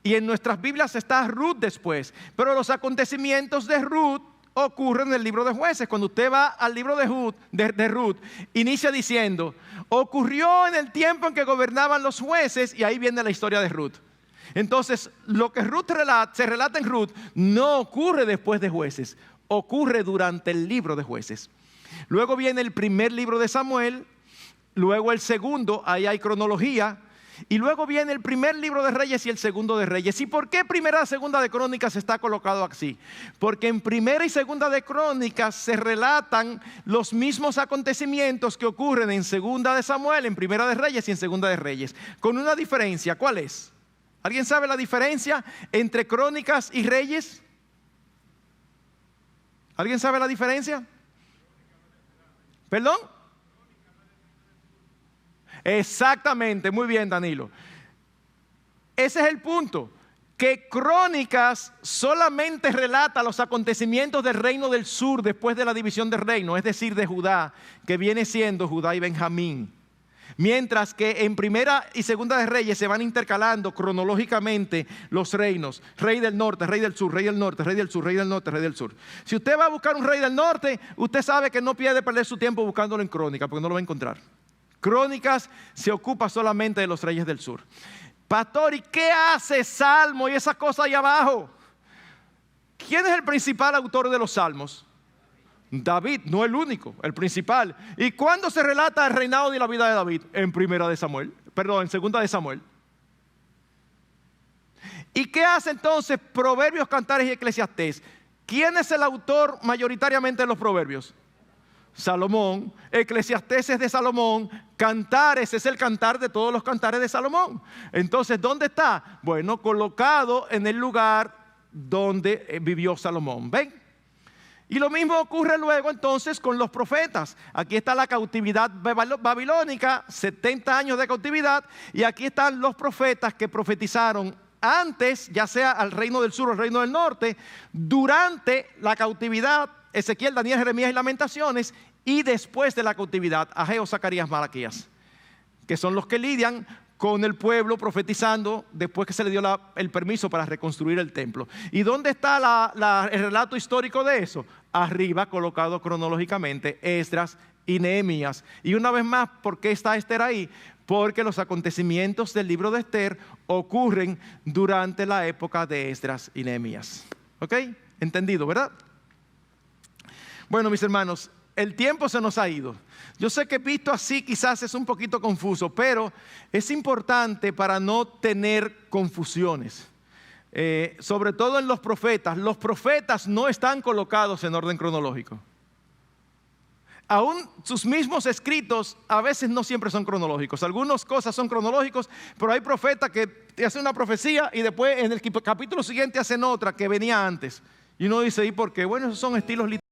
y en nuestras Biblias está Ruth después. Pero los acontecimientos de Ruth ocurren en el libro de Jueces. Cuando usted va al libro de Ruth, inicia diciendo, ocurrió en el tiempo en que gobernaban los jueces, y ahí viene la historia de Ruth. Entonces, lo que se relata en Ruth no ocurre después de Jueces, ocurre durante el libro de Jueces. Luego viene el primer libro de Samuel, luego el segundo, ahí hay cronología, y luego viene el primer libro de Reyes y el segundo de Reyes. ¿Y por qué primera y segunda de Crónicas está colocado así? Porque en primera y segunda de Crónicas se relatan los mismos acontecimientos que ocurren en segunda de Samuel, en primera de Reyes y en segunda de Reyes, con una diferencia. ¿Cuál es? ¿Alguien sabe la diferencia entre Crónicas y Reyes? ¿Alguien sabe la diferencia? ¿Perdón? Exactamente, muy bien, Danilo. Ese es el punto, que Crónicas solamente relata los acontecimientos del reino del sur después de la división del reino, es decir, de Judá, que viene siendo Judá y Benjamín. Mientras que en primera y segunda de Reyes se van intercalando cronológicamente los reinos. Rey del norte, rey del sur, rey del norte, rey del sur, rey del norte, rey del sur. Si usted va a buscar un rey del norte, usted sabe que no pierde perder su tiempo buscándolo en Crónicas, porque no lo va a encontrar. Crónicas se ocupa solamente de los reyes del sur. Pastor, ¿y qué hace Salmo y esa cosa ahí abajo? ¿Quién es el principal autor de los Salmos? David, no el único, el principal. ¿Y cuándo se relata el reinado y la vida de David? En segunda de Samuel. ¿Y qué hace entonces Proverbios, Cantares y Eclesiastés? ¿Quién es el autor mayoritariamente de los proverbios? Salomón. Eclesiastés es de Salomón. Cantares es el cantar de todos los cantares de Salomón. Entonces, ¿dónde está? Bueno, colocado en el lugar donde vivió Salomón. ¿Ven? Y lo mismo ocurre luego entonces con los profetas. Aquí está la cautividad babilónica, 70 años de cautividad, y aquí están los profetas que profetizaron antes, ya sea al reino del sur o al reino del norte, durante la cautividad, Ezequiel, Daniel, Jeremías y Lamentaciones, y después de la cautividad, Ageo, Zacarías, Malaquías. que son los que lidian con el pueblo profetizando después que se le dio el permiso para reconstruir el templo. ¿Y dónde está el relato histórico de eso? Arriba, colocado cronológicamente, Esdras y Nehemías. Y una vez más, ¿por qué está Esther ahí? Porque los acontecimientos del libro de Esther ocurren durante la época de Esdras y Nehemías. ¿Ok? Entendido, ¿verdad? Bueno, mis hermanos, el tiempo se nos ha ido. Yo sé que visto así quizás es un poquito confuso, pero es importante para no tener confusiones. Sobre todo en los profetas. Los profetas no están colocados en orden cronológico. Aún sus mismos escritos a veces no siempre son cronológicos. Algunas cosas son cronológicos, pero hay profetas que hacen una profecía y después en el capítulo siguiente hacen otra que venía antes. Y uno dice, ¿y por qué? Bueno, esos son estilos literarios.